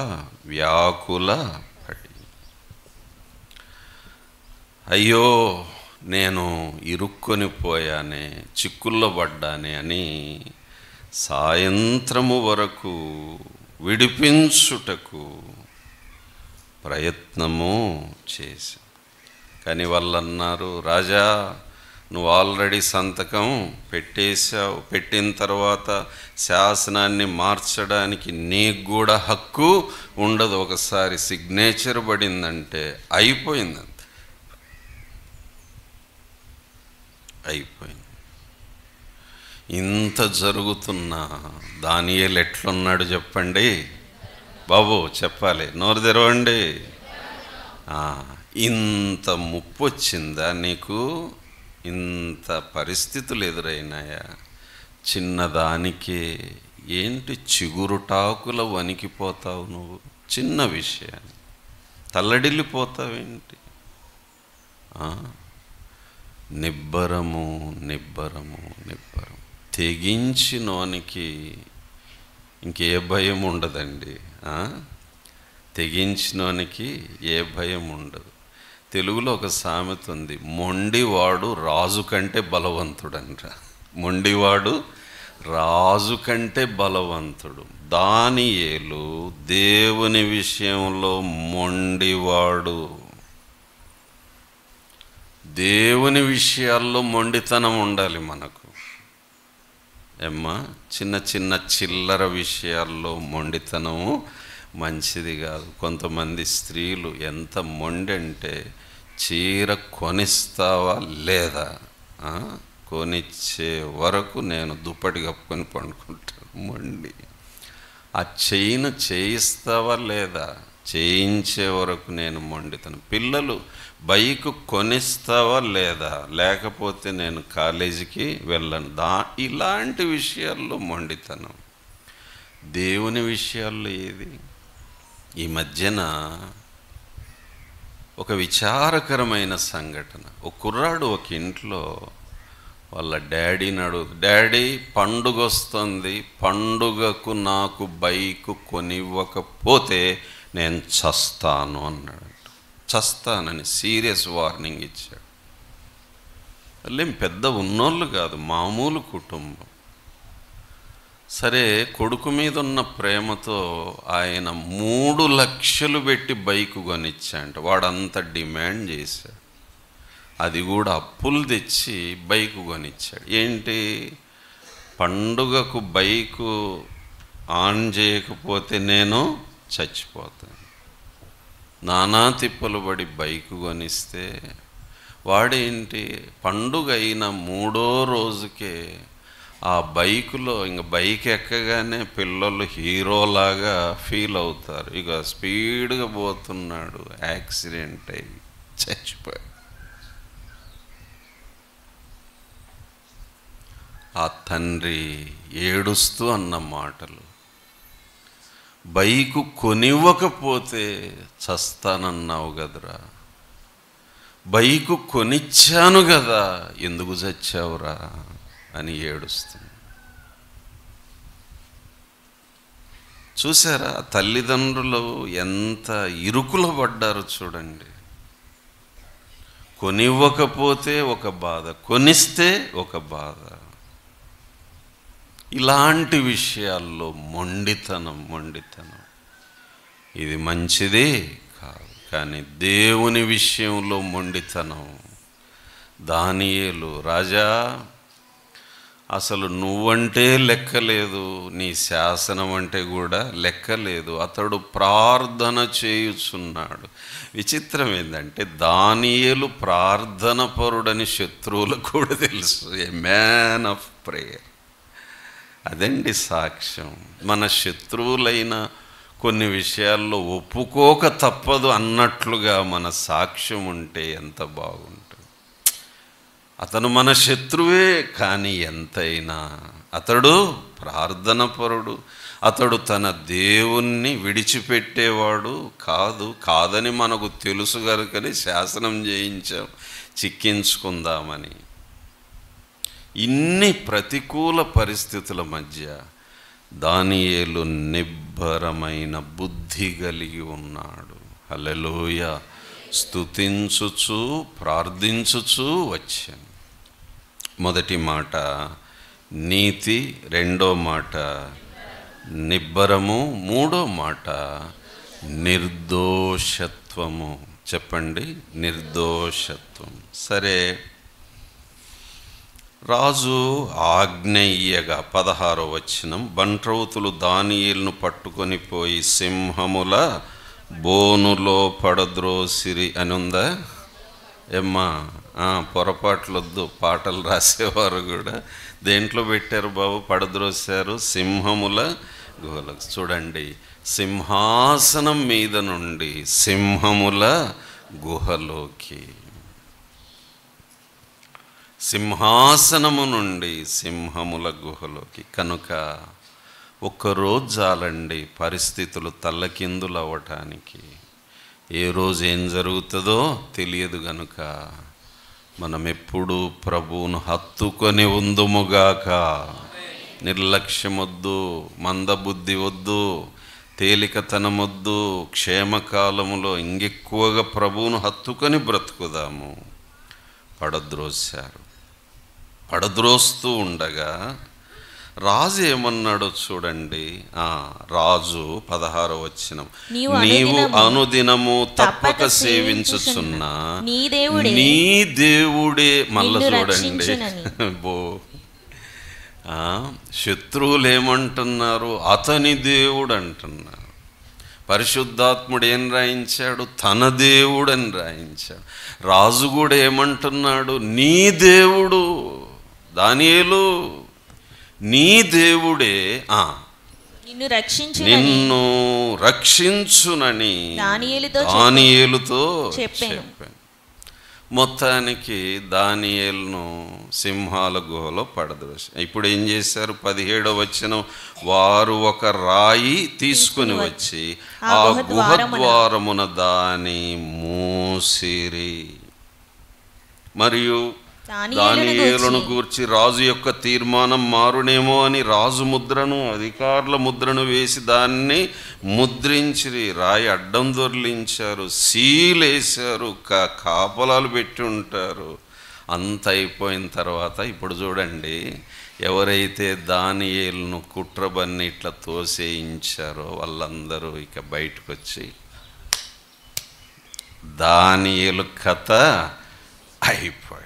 వ్యాకుల పడి. అయ్యో నేను ఇరుక్కొని పోయానే, చిక్కుల్లో పడ్డానే అని సాయంత్రము వరకు విడిపించుటకు ప్రయత్నము చేశాం. కానీ వాళ్ళు అన్నారు, రాజా నువ్వు ఆల్రెడీ సంతకం పెట్టేశావు, పెట్టిన తర్వాత శాసనాన్ని మార్చడానికి నీకు కూడా హక్కు ఉండదు. ఒకసారి సిగ్నేచర్ పడిందంటే అయిపోయింది, అయిపోయింది. ఇంత జరుగుతున్నా దానియేలు ఎట్లున్నాడు చెప్పండి బాబు, చెప్పాలి, నోరు తెరవండి. ఇంత ముప్పు వచ్చిందా నీకు? ఇంత పరిస్థితులు ఎదురైనాయా? చిన్నదానికే ఏంటి చిగురుటాకుల వణికిపోతావు నువ్వు? చిన్న విషయాన్ని తల్లడిల్లిపోతావేంటి? నిబ్బరము నిబ్బరము నిబ్బరం. తెగించినోనికి ఇంకే భయం ఉండదండి. తెగించినోనికి ఏ భయం ఉండదు. తెలుగులో ఒక సామెత ఉంది, మొండివాడు రాజు కంటే బలవంతుడంట. మొండివాడు రాజు కంటే బలవంతుడు. దానియేలు దేవుని విషయంలో మొండివాడు. దేవుని విషయాల్లో మొండితనం ఉండాలి మనకు. చిన్న చిన్న చిల్లర విషయాల్లో మొండితనము మంచిది కాదు. కొంతమంది స్త్రీలు ఎంత మొండి అంటే, చీర కొనిస్తావా లేదా, కొనిచ్చే వరకు నేను దుప్పటి కప్పుకొని పండుకుంటాను. మొండి. ఆ చైన్ చేయిస్తావా లేదా, చేయించే వరకు నేను మొండితనం. పిల్లలు బైక్ కొనిస్తావా లేదా, లేకపోతే నేను కాలేజీకి వెళ్ళను. ఇలాంటి విషయాల్లో మొండితనం. దేవుని విషయాల్లో ఏది? ఈ మధ్యన ఒక విచారకరమైన సంఘటన. ఒక కుర్రాడు ఒక ఇంట్లో వాళ్ళ డాడీని అడుగు, డాడీ పండుగ వస్తుంది, పండుగకు నాకు బైక్ కొనివ్వకపోతే నేను చస్తాను అన్నాడు. చస్తానని సీరియస్ వార్నింగ్ ఇచ్చాడు. వాళ్ళేం పెద్ద ఉన్నోళ్ళు కాదు, మామూలు కుటుంబం. సరే, కొడుకు మీద ఉన్న ప్రేమతో ఆయన 3 లక్షలు పెట్టి బైకు కొనిచ్చాంట. వాడంత డిమాండ్ చేశాడు. అది కూడా అప్పులు తెచ్చి బైకు కొనిచ్చాడు. ఏంటి, పండుగకు బైకు ఆన్ చేయకపోతే నేను చచ్చిపోతాను. నానా తిప్పలు పడి బైకు కొనిస్తే వాడేంటి, పండుగ అయిన 3వ రోజుకే ఆ బైకులో ఇంక బైక్ ఎక్కగానే పిల్లలు హీరోలాగా ఫీల్ అవుతారు. ఇక స్పీడ్గా పోతున్నాడు, యాక్సిడెంట్ అయ్యి చచ్చిపోయాడు. ఆ తండ్రి ఏడుస్తూ అన్న మాటలు, బైకు కొనివ్వకపోతే చస్తానన్నావు కదరా, బైకు కొనిచ్చాను కదా, ఎందుకు చచ్చావురా అని ఏడుస్తుంది. చూసారా తల్లిదండ్రులు ఎంత ఇరుకులో పడ్డారు చూడండి. కొనివ్వకపోతే ఒక బాధ, కొనిస్తే ఒక బాధ. ఇలాంటి విషయాల్లో మొండితనం. ఇది మంచిది కాదు. కానీ దేవుని విషయంలో మొండితనం. దానియేలు, రాజా అసలు నువ్వంటే లెక్కలేదు, నీ శాసనం అంటే కూడా లెక్కలేదు. అతడు ప్రార్థన చేయుచున్నాడు. విచిత్రం ఏంటంటే, దానియేలు ప్రార్థన పరుడని శత్రువులకు కూడా తెలుసు. ఏ మ్యాన్ ఆఫ్ ప్రేయర్. అదండి సాక్ష్యం. మన శత్రువులైన కొన్ని విషయాల్లో ఒప్పుకోక తప్పదు అన్నట్లుగా మన సాక్ష్యం ఉంటే ఎంత బాగుంటుంది. అతను మన శత్రువే, కానీ ఎంతైనా అతడు ప్రార్థన పరుడు. అతడు తన దేవుణ్ణి విడిచిపెట్టేవాడు కాదని మనకు తెలుసు కనుకని శాసనం చేయించాం చిక్కించుకుందామని. ఇన్ని ప్రతికూల పరిస్థితుల మధ్య దానియేలు నిబ్బరమైన బుద్ధి కలిగి ఉన్నాడు. హల్లెలూయా. స్తుతించుచు ప్రార్థించుచు వచ్చాను. మొదటి మాట నీతి, రెండో మాట నిబ్బరము, మూడో మాట నిర్దోషత్వము. చెప్పండి, నిర్దోషత్వం. సరే, రాజు ఆజ్ఞయ్యగా 16వ వచనం, బంట్రౌతులు దానియేలును పట్టుకొని పోయి సింహముల బోనులో పడద్రోసిరి అని ఉందా? ఏమ్మా, పొరపాట్లొద్దు. పాటలు రాసేవారు కూడా దేంట్లో పెట్టారు బాబు? పడద్రోసారు సింహముల గుహలకు. చూడండి, సింహాసనం మీద నుండి సింహముల గుహలోకి, సింహాసనము నుండి సింహముల గుహలోకి. కనుక ఒక్కరోజు చాలండి పరిస్థితులు తల్లకిందులు అవ్వటానికి. ఏ రోజు ఏం జరుగుతుందో తెలియదు గనుక మనం ఎప్పుడూ ప్రభువును హత్తుకొని ఉందుముగాక. నిర్లక్ష్యమొద్దు, మందబుద్ధి వద్దు, తేలికతనమొద్దు. క్షేమకాలములో ఇంకెక్కువగా ప్రభువును హత్తుకొని బ్రతుకుదాము. పడద్రోశారు. పడద్రోస్తూ ఉండగా రాజు ఏమన్నాడో చూడండి. రాజు 16వ వచనం, నీవు అనుదినము తప్పక సేవించుచున్న నీ దేవుడే. మళ్ళా చూడండి, శత్రువులు ఏమంటున్నారు? అతని దేవుడు అంటున్నారు. పరిశుద్ధాత్ముడు ఏం రాయించాడు? తన దేవుడు అని రాయించాడు. రాజు కూడా ఏమంటున్నాడు? నీ దేవుడు దానియేలు, నీ దేవుడే నిన్ను రక్షించునని దానియేలుతో చెప్పాను. మొత్తానికి దానియేలును సింహాల గుహలో పడద్రోసి. ఇప్పుడు ఏం చేశారు? 17వ వచనం, వారు ఒక రాయి తీసుకుని వచ్చి ఆ గుహ ద్వారమున దాని మూసిరి. మరియు దానియేలును గూర్చి రాజు యొక్క తీర్మానం మారునేమో అని రాజు ముద్రను, అధికారుల ముద్రను వేసి దాన్ని ముద్రించిరి. రాయి అడ్డం దొర్లించారు, సీలేశారు, కాపలాలు పెట్టి ఉంటారు. అంత అయిపోయిన తర్వాత ఇప్పుడు చూడండి, ఎవరైతే దానియేలును కుట్రబన్ని ఇట్లా తోసేయించారో వాళ్ళందరూ ఇక బయటకు వచ్చి దానియేలు కథ అయిపోయాడు.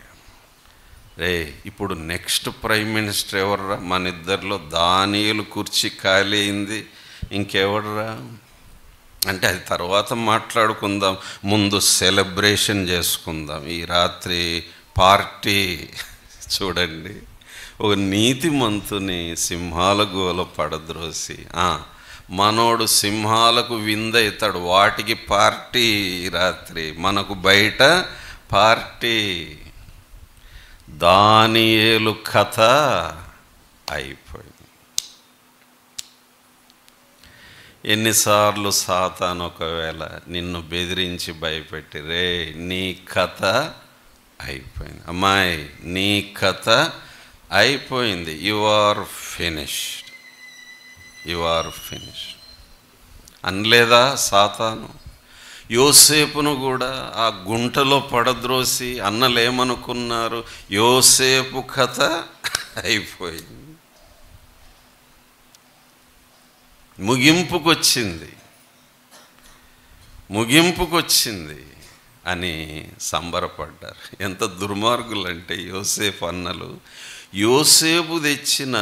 ఇప్పుడు నెక్స్ట్ ప్రైమ్ మినిస్టర్ ఎవర్రా? మన ఇద్దరిలో దానియేలు కుర్చీ ఖాళీ అయింది, ఇంకెవర్రా అంటే అది తర్వాత మాట్లాడుకుందాం. ముందు సెలబ్రేషన్ చేసుకుందాం. ఈ రాత్రి పార్టీ. చూడండి, ఒక నీతిమంతుని సింహాల గుహలో పడద్రోసి మనోడు సింహాలకు విందవుతాడు. వాటికి పార్టీ రాత్రి, మనకు బయట పార్టీ. దానియేలు కథ అయిపోయింది. ఎన్నిసార్లు సాతాను ఒకవేళ నిన్ను బెదిరించి భయపెట్టి, రే నీ కథ అయిపోయింది, అమ్మాయి నీ కథ అయిపోయింది, you are finished, you are finished అనలేదా సాతాను? యోసేపును కూడా ఆ గుంటలో పడద్రోసి అన్నలేమనుకున్నారు? యోసేపు కథ అయిపోయింది, ముగింపుకొచ్చింది అని సంబరపడ్డారు. ఎంత దుర్మార్గులంటే యోసేపు అన్నలు. యోసేపు తెచ్చిన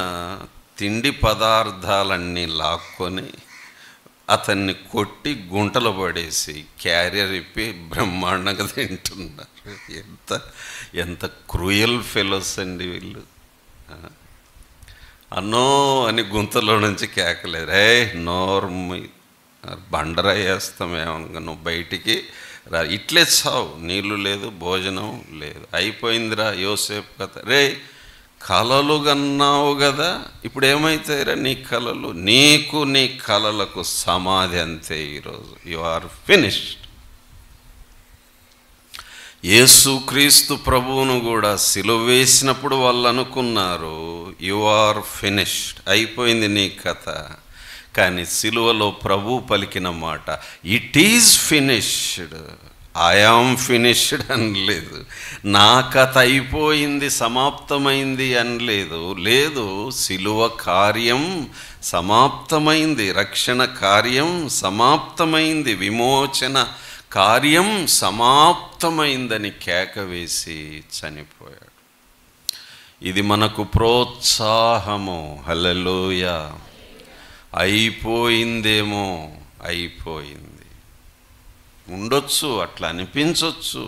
తిండి పదార్థాలన్నీ లాక్కొని అతన్ని కొట్టి గుంటలో పడేసి క్యారియర్ ఇప్పి బ్రహ్మాండంగా తింటున్నారు. ఎంత క్రూయల్ ఫెలోస్ అండి వీళ్ళు. అన్నో అని గుంతలో నుంచి కేకలేదు, నోర్మి బండరా వేస్తామేమనుగా, నువ్వు బయటికి రా, ఇట్లే చావు, నీళ్ళు లేదు, భోజనం లేదు, అయిపోయిందిరా యోసేపు కథ. రే కలలు కన్నావు కదా, ఇప్పుడు ఏమైతాయిరా నీ కలలు? నీకు నీ కలలకు సమాధి అంతే ఈరోజు. You are finished. యేసుక్రీస్తు ప్రభువును కూడా సిలువ వేసినప్పుడు వాళ్ళు అనుకున్నారు యు ఆర్ ఫినిష్డ్, అయిపోయింది నీ కథ. కానీ సిలువలో ప్రభు పలికిన మాట it is finished, I am finished అనలేదు, నా కథ అయిపోయింది సమాప్తమైంది అనలేదు. లేదు, సిలువ కార్యం సమాప్తమైంది, రక్షణ కార్యం సమాప్తమైంది, విమోచన కార్యం సమాప్తమైందని కేక వేసి చనిపోయాడు. ఇది మనకు ప్రోత్సాహము. హల్లెలూయా. అయిపోయిందేమో, అయిపోయింది. ఉండొచ్చు, అట్లా అనిపించవచ్చు,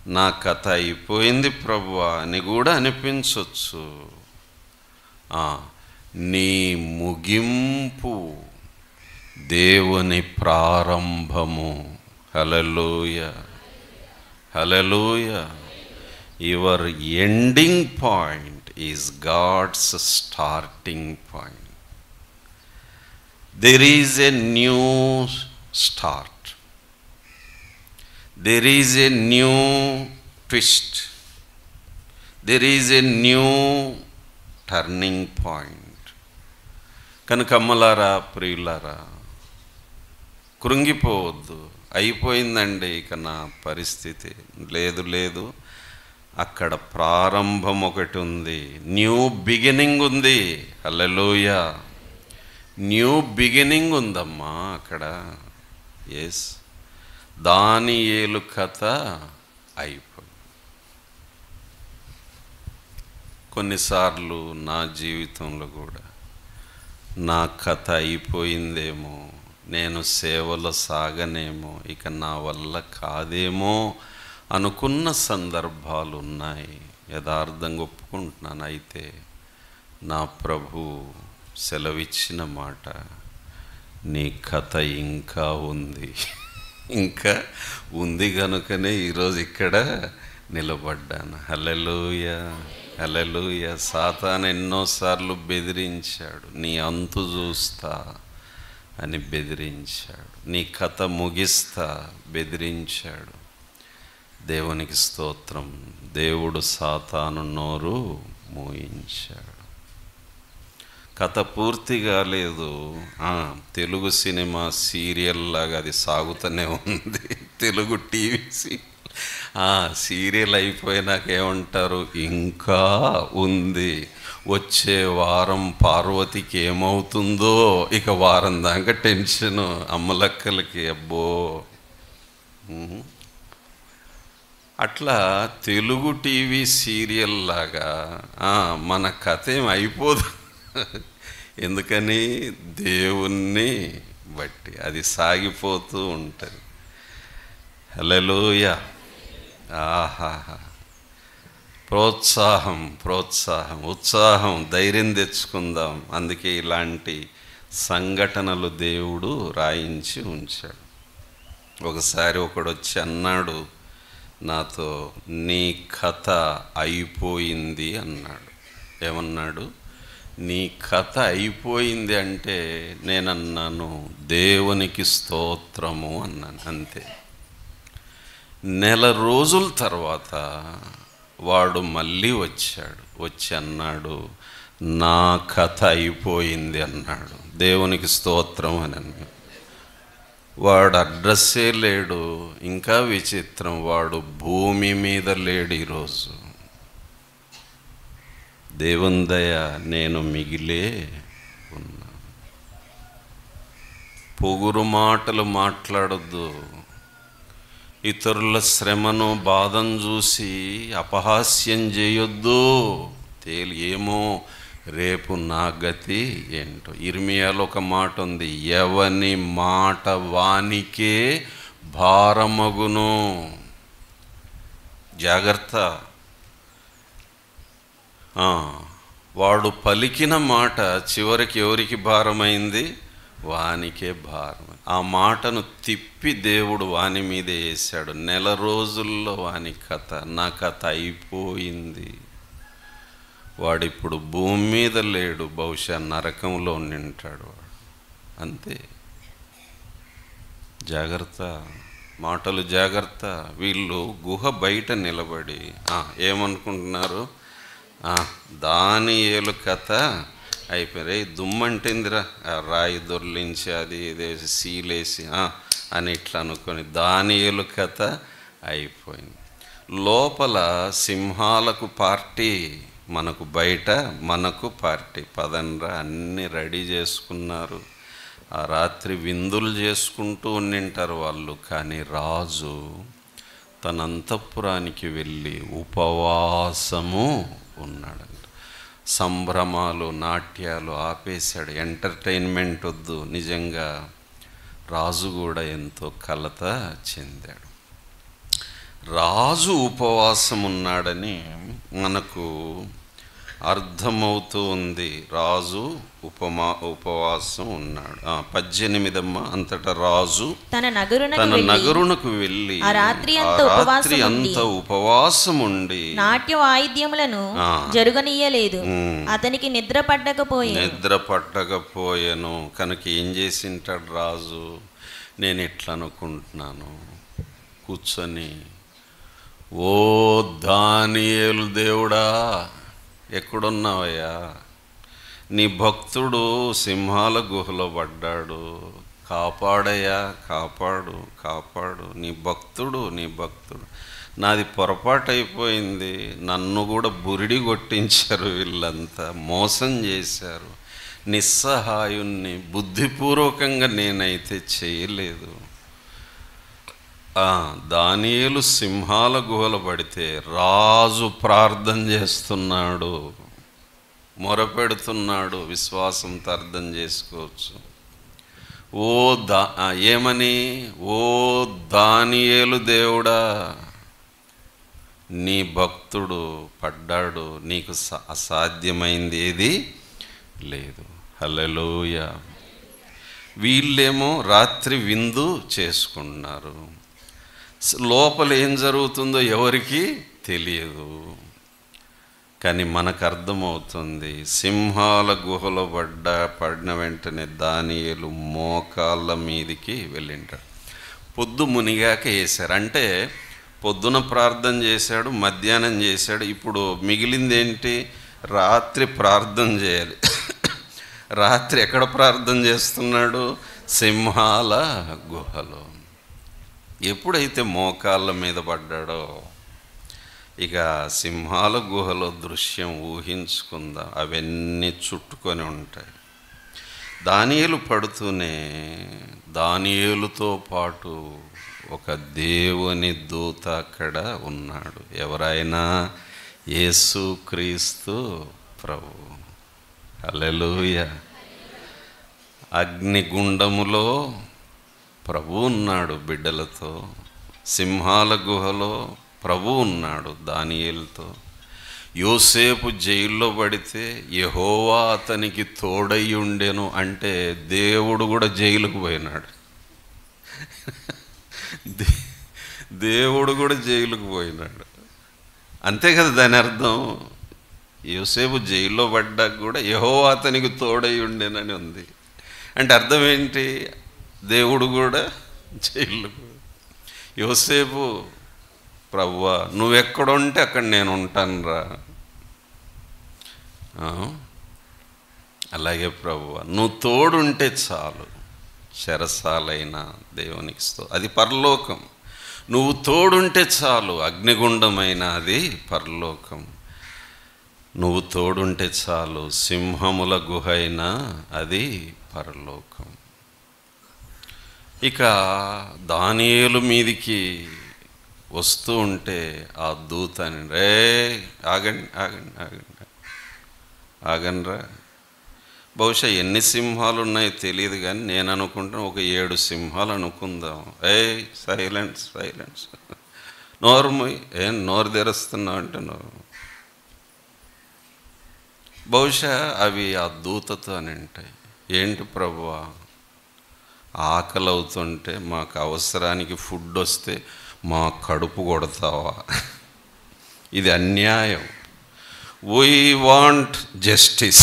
నా కథ అయిపోయింది ప్రభువా అని కూడా అనిపించవచ్చు. నీ ముగింపు దేవుని ప్రారంభము. Hallelujah, hallelujah. Your ending point is God's starting point. There is a new start. There is a new twist. There is a new turning point. కనుక అమ్మలారా, ప్రియులారా, కృంగిపోవద్దు. అయిపోయిందండి ఇక నా పరిస్థితి. లేదు లేదు, అక్కడ ప్రారంభం ఒకటి ఉంది, న్యూ బిగినింగ్ ఉంది. హల్లెలూయా. న్యూ బిగినింగ్ ఉందమ్మా అక్కడ. ఎస్, దానియేలు కథ అయిపోయింది. కొన్నిసార్లు నా జీవితంలో కూడా నా కథ అయిపోయిందేమో, నేను సేవలో సాగనేమో, ఇక నా వల్ల కాదేమో అనుకున్న సందర్భాలు ఉన్నాయి. యథార్థంగా ఒప్పుకుంటున్నాను. అయితే నా ప్రభు సెలవిచ్చిన మాట, నీ కథ ఇంకా ఉంది, ఇంకా ఉంది కనుకనే ఈరోజు ఇక్కడ నిలబడ్డాను. హల్లెలూయా, హల్లెలూయా. సాతాను ఎన్నోసార్లు బెదిరించాడు, నీ అంతు చూస్తా అని బెదిరించాడు, నీ కథ ముగిస్తా బెదిరించాడు. దేవునికి స్తోత్రం. దేవుడు సాతాను నోరు మూయించాడు. కథ పూర్తి కాలేదు. తెలుగు సినిమా సీరియల్ లాగా అది సాగుతూనే ఉంది. తెలుగు టీవీ సీరియల్ అయిపోయినాక ఏమంటారు, ఇంకా ఉంది, వచ్చే వారం పార్వతికి ఏమవుతుందో, ఇక వారం దాకా టెన్షను అమ్మలక్కలకి. అబ్బో, అట్లా తెలుగు టీవీ సీరియల్ లాగా మన కథ ఏం అయిపోదు. ఎందుకని, దేవుణ్ణి బట్టి అది సాగిపోతూ ఉంటుంది. హల్లెలూయా. ఆహాహా. ప్రోత్సాహం, ప్రోత్సాహం, ఉత్సాహం, ధైర్యం తెచ్చుకుందాం. అందుకే ఇలాంటి సంఘటనలు దేవుడు రాయించి ఉంచాడు. ఒకసారి ఒకడు వచ్చి అన్నాడు నాతో, నీ కథ అయిపోయింది అన్నాడు. ఏమన్నాడు? నీ కథ అయిపోయింది అంటే నేనన్నాను, దేవునికి స్తోత్రము అన్నాను. అంతే. నెల రోజుల తర్వాత వాడు మళ్ళీ వచ్చాడు. వచ్చి అన్నాడు, నా కథ అయిపోయింది అన్నాడు. దేవునికి స్తోత్రం అని అన్నాడు. వాడు అడ్రస్సే లేడు. ఇంకా విచిత్రం, వాడు భూమి మీద లేడు ఈరోజు. దేవుని దయ, నేను మిగిలే ఉన్నా. పొగురు మాటలు మాట్లాడొద్దు. ఇతరుల శ్రమను, బాధను చూసి అపహాస్యం చేయొద్దు. ఏమో రేపు నా గతి ఏంటో. ఇర్మియాలో ఒక మాట ఉంది, ఎవని మాట వానికే భారమగును. జాగ్రత్త. వాడు పలికిన మాట చివరికి ఎవరికి భారమైంది? వానికే భారం. ఆ మాటను తిప్పి దేవుడు వాని మీదే వేశాడు. నెల రోజుల్లో వాని కథ, నా కథ అయిపోయింది. వాడిప్పుడు భూమి మీద లేడు, బహుశా నరకంలో నింటాడు వాడు. అంతే. జాగ్రత్త, మాటలు జాగ్రత్త. వీళ్ళు గుహ బయట నిలబడి ఏమనుకుంటున్నారు? దానియేలు కథ అయిపోయి, దుమ్మంటిందిరా, రాయి దొర్లించి అది ఇదేసి సీలేసి అని ఇట్లా అనుకొని దానియేలు కథ అయిపోయింది. లోపల సింహాలకు పార్టీ, మనకు బయట మనకు పార్టీ. పదండ్రా అన్నీ రెడీ చేసుకున్నారు. ఆ రాత్రి విందులు చేసుకుంటూ ఉండింటారు వాళ్ళు. కానీ రాజు తన అంతఃపురానికి వెళ్ళి ఉపవాసము ఉన్నాడంట. సంభ్రమాలు, నాట్యాలు ఆపేశాడు. ఎంటర్టైన్మెంట్ వద్దు. నిజంగా రాజు కూడా ఎంతో కలత చెందాడు. రాజు ఉపవాసం ఉన్నాడని మనకు అర్థమవుతూ ఉంది. రాజు ఉపవాసం ఉన్నాడు. 18 అంతటా రాజు తన నగరునకు వెళ్ళి ఆ రాత్రి అంత ఉపవాసం ఉండి నాట్య వాయిద్యములను జరుగనీయలేదు. అతనికి నిద్ర పట్టకపోయెను. కనుక ఏం చేసింటాడు రాజు? నేను ఎట్లా అనుకుంటున్నాను, కూర్చొని, ఓ దానియేలు దేవుడా, ఎక్కడున్నావయ్యా? నీ భక్తుడు సింహాల గుహలో పడ్డాడు, కాపాడయ్యా, కాపాడు కాపాడు. నీ భక్తుడు నాది పొరపాటు అయిపోయింది. నన్ను కూడా బురిడి కొట్టించారు, వీళ్ళంతా మోసం చేశారు. నిస్సహాయుణ్ణి, బుద్ధిపూర్వకంగా నేనైతే చేయలేదు. దానియేలు సింహాల గుహలో పడితే రాజు ప్రార్థన చేస్తున్నాడు, మొరపెడుతున్నాడు. విశ్వాసంతో అర్థం చేసుకోవచ్చు. ఏమని? ఓ దానియేలు దేవుడా, నీ భక్తుడు పడ్డాడు, నీకు అసాధ్యమైంది ఏది లేదు. హల్లెలూయా. వీళ్ళేమో రాత్రి విందు చేసుకున్నారు. లోపల ఏం జరుగుతుందో ఎవరికి తెలియదు. కానీ మనకు అర్థమవుతుంది. సింహాల గుహలో పడిన వెంటనే దానియేలు మోకాళ్ళ మీదికి వెళ్ళింటాడు. పొద్దు మునిగాక వేశారు. అంటే పొద్దున ప్రార్థన చేశాడు, మధ్యాహ్నం చేశాడు. ఇప్పుడు మిగిలింది ఏంటి? రాత్రి ప్రార్థన చేయాలి. రాత్రి ఎక్కడ ప్రార్థన చేస్తున్నాడు? సింహాల గుహలో. ఎప్పుడైతే మోకాళ్ళ మీద పడ్డాడో, ఇక సింహాల గుహలో దృశ్యం ఊహించుకుందాం. అవన్నీ చుట్టుకొని ఉంటాయి. దానియేలు పడుతూనే దానియేలుతో పాటు ఒక దేవుని దూత అక్కడ ఉన్నాడు. ఎవరైనా? యేసుక్రీస్తు ప్రభు. హల్లెలూయా. అగ్నిగుండములో ప్రభు ఉన్నాడు బిడ్డలతో. సింహాల గుహలో ప్రభు ఉన్నాడు దానియేలుతో. యోసేపు జైల్లో పడితే యెహోవా అతనికి తోడై ఉండెను అంటే దేవుడు కూడా జైలుకు పోయినాడు. దేవుడు కూడా జైలుకు పోయినాడు. అంతే కదా దాని అర్థం. యోసేపు జైల్లో పడ్డాక కూడా యెహోవా అతనికి తోడై ఉండేనని ఉంది. అంటే అర్థం ఏంటి? దేవుడు కూడా జైలుకు. యోసేపు, ప్రభువా నువ్వెక్కడుంటే అక్కడ నేను ఉంటానురా. అలాగే ప్రభువా నువ్వు తోడుంటే చాలు. చెరసాలైన దేవునికి అది పరలోకం. నువ్వు తోడుంటే చాలు. అగ్నిగుండమైన అది పరలోకం. నువ్వు తోడుంటే చాలు. సింహముల గుహ అయినా అది పరలోకం. ఇక దానియేలు మీదికి వస్తూ ఉంటే ఆ దూతని, రే ఆగండి ఆగండి ఆగండి ఆగండ్రా. బహుశా ఎన్ని సింహాలు ఉన్నాయో తెలియదు, కానీ నేను అనుకుంటాను ఒక 7 సింహాలు అనుకుందాం. సైలెన్స్ సైలెన్స్, నోరుమోయ్. ఏం నోరు తెరుస్తున్నావు అంటే బహుశా అవి ఆ దూతతో అని ఉంటాయి. ఏంటి ప్రభువా, ఆకలి అవుతుంటే, మాకు అవసరానికి ఫుడ్ వస్తే మా కడుపు కొడతావా? ఇది అన్యాయం. We want justice.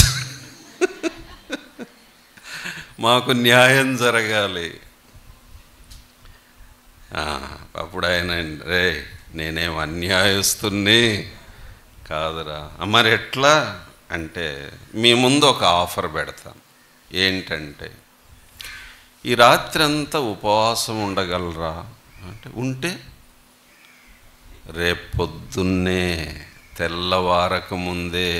మాకు న్యాయం జరగాలి. అప్పుడు ఆయన, రే నేనేం అన్యాయస్తుని కాదురా. మరి ఎట్లా అంటే, మీ ముందు ఒక ఆఫర్ పెడతాను. ఏంటంటే, ఈ రాత్రి అంతా ఉపవాసం ఉండగలరా అంటే, ఉంటే రేపొద్దున్నే తెల్లవారక ముందే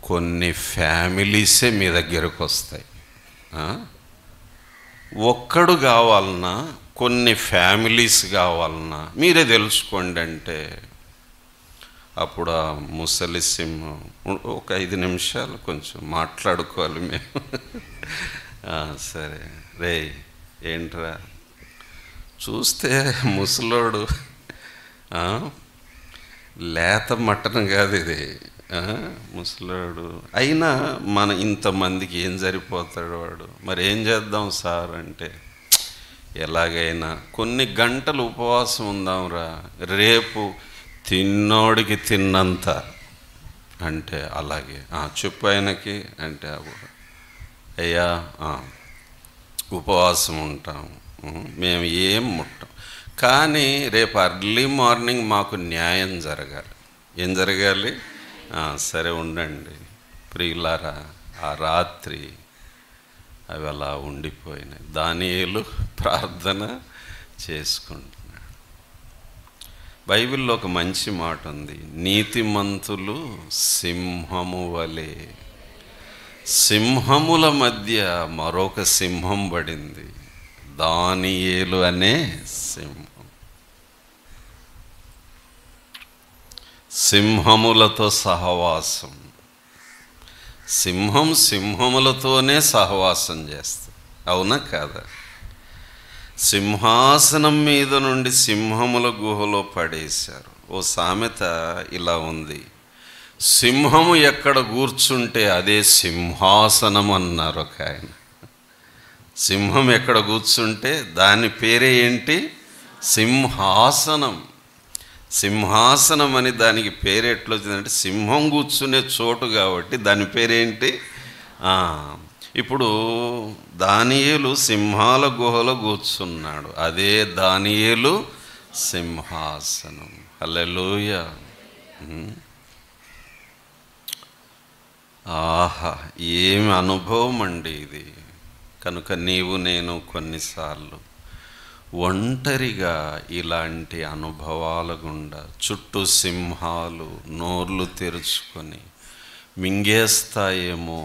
కొన్ని ఫ్యామిలీసే మీ దగ్గరకు వస్తాయి. ఒక్కడు కావాలన్నా కొన్ని ఫ్యామిలీస్ కావాలన్నా మీరే తెలుసుకోండి అంటే అప్పుడు ఆ ముసలి సింహం ఒక 5 నిమిషాలు కొంచెం మాట్లాడుకోవాలి మేము. సరే రే ఏంట్రా చూస్తే ముసలోడు లేత మటన్ కాదు ఇది, ముసలోడు అయినా మన ఇంతమందికి ఏం సరిపోతాడు వాడు, మరి ఏం చేద్దాం సార్ అంటే ఎలాగైనా కొన్ని గంటలు ఉపవాసం ఉందాంరా, రేపు తిన్నోడికి తిన్నంత అంటే అలాగే చెప్పు ఆయనకి అంటే అయ్యా ఉపవాసం ఉంటాము, మేము ఏం ముట్టాం, కానీ రేపు అర్లీ మార్నింగ్ మాకు న్యాయం జరగాలి. ఏం జరగాలి? సరే ఉండండి ప్రియులారా. ఆ రాత్రి అవి అలా ఉండిపోయినాయి. దానియేలు ప్రార్థన చేసుకుంటున్నాడు. బైబిల్లో ఒక మంచి మాట ఉంది, నీతిమంతులు సింహము వలె. సింహముల మధ్య మరొక సింహం పడింది, దానియేలు అనే సింహం. సింహములతో సహవాసం. సింహం సింహములతోనే సహవాసం చేస్తుంది, అవునా కాదా? సింహాసనం మీద నుండి సింహముల గుహలో పడేశారు. ఓ సామెత ఇలా ఉంది, సింహము ఎక్కడ కూర్చుంటే అదే సింహాసనం అన్నారు ఒక ఆయన. సింహం ఎక్కడ కూర్చుంటే దాని పేరే ఏంటి? సింహాసనం. సింహాసనం అని దానికి పేరు ఎట్లొచ్చిందంటే సింహం కూర్చునే చోటు కాబట్టి దాని పేరేంటి? ఇప్పుడు దానియేలు సింహాల గుహలో కూర్చున్నాడు, అదే దానియేలు సింహాసనం. హల్లెలూయా. ఆహా, ఏమి అనుభవం అండి ఇది. కనుక నీవు నేను కొన్నిసార్లు ఒంటరిగా ఇలాంటి అనుభవాల గుండా చుట్టూ సింహాలు నోర్లు తెరుచుకొని మింగేస్తారేమో,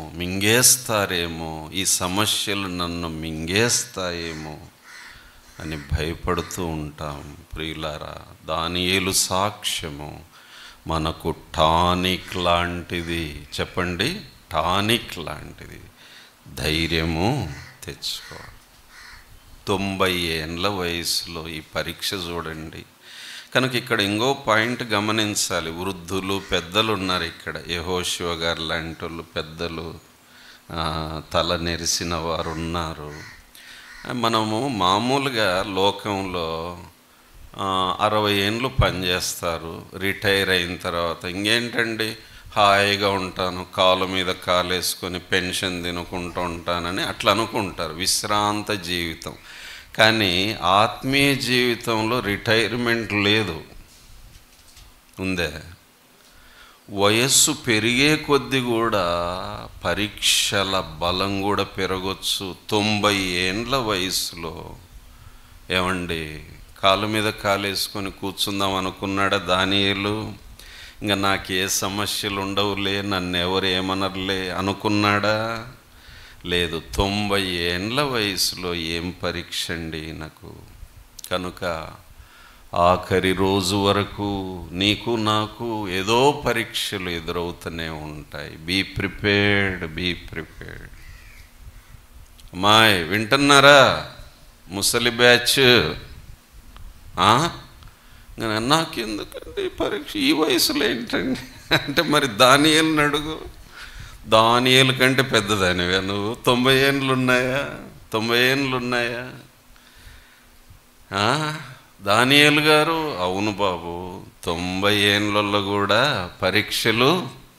ఈ సమస్యలు నన్ను మింగేస్తాయేమో అని భయపడుతూ ఉంటాం. ప్రియులారా, దానియేలు సాక్ష్యము మనకు టానిక్ లాంటిది. చెప్పండి, టానిక్ లాంటిది. ధైర్యము తెచ్చుకోవాలి. 90 ఏండ్ల వయసులో ఈ పరీక్ష చూడండి. కనుక ఇక్కడ ఇంకో పాయింట్ గమనించాలి. వృద్ధులు పెద్దలు ఉన్నారు ఇక్కడ. యెహోషువ గారు లాంటి వాళ్ళు పెద్దలు, తల నెరిసిన వారు ఉన్నారు. మనము మామూలుగా లోకంలో 60 ఏండ్లు పనిచేస్తారు, రిటైర్ అయిన తర్వాత ఇంకేంటండి హాయిగా ఉంటాను, కాలు మీద కాలేసుకొని పెన్షన్ తినుకుంటూ ఉంటానని అట్లా అనుకుంటారు, విశ్రాంత జీవితం. కానీ ఆత్మీయ జీవితంలో రిటైర్మెంట్ లేదు. ఉందే? వయస్సు పెరిగే కొద్దీ కూడా పరీక్షల బలం కూడా పెరగొచ్చు. 90 ఏండ్ల వయసులో ఏమండి కాలు మీద కాలేసుకొని కూర్చుందాం అనుకున్నాడా దానియేలు? ఇంకా నాకు ఏ సమస్యలు ఉండవులే, నన్ను ఎవరు ఏమనర్లే అనుకున్నాడా? లేదు. 90 ఏండ్ల వయసులో ఏం పరీక్ష అండి నాకు. కనుక ఆఖరి రోజు వరకు నీకు నాకు ఏదో పరీక్షలు ఎదురవుతూనే ఉంటాయి. Be prepared. అమ్మాయి వింటున్నారా? ముసలి బ్యాచ్, నాకెందుకండి పరీక్ష ఈ వయసులో ఏంటండి అంటే మరి దానియేలుని అడుగు. దానియేలు కంటే పెద్దదానివే నువ్వు. 90 ఏండ్లు ఉన్నాయా? 90 ఏండ్లు ఉన్నాయా? దానియేలు గారు, అవును బాబు, 90 ఏండ్లలో కూడా పరీక్షలు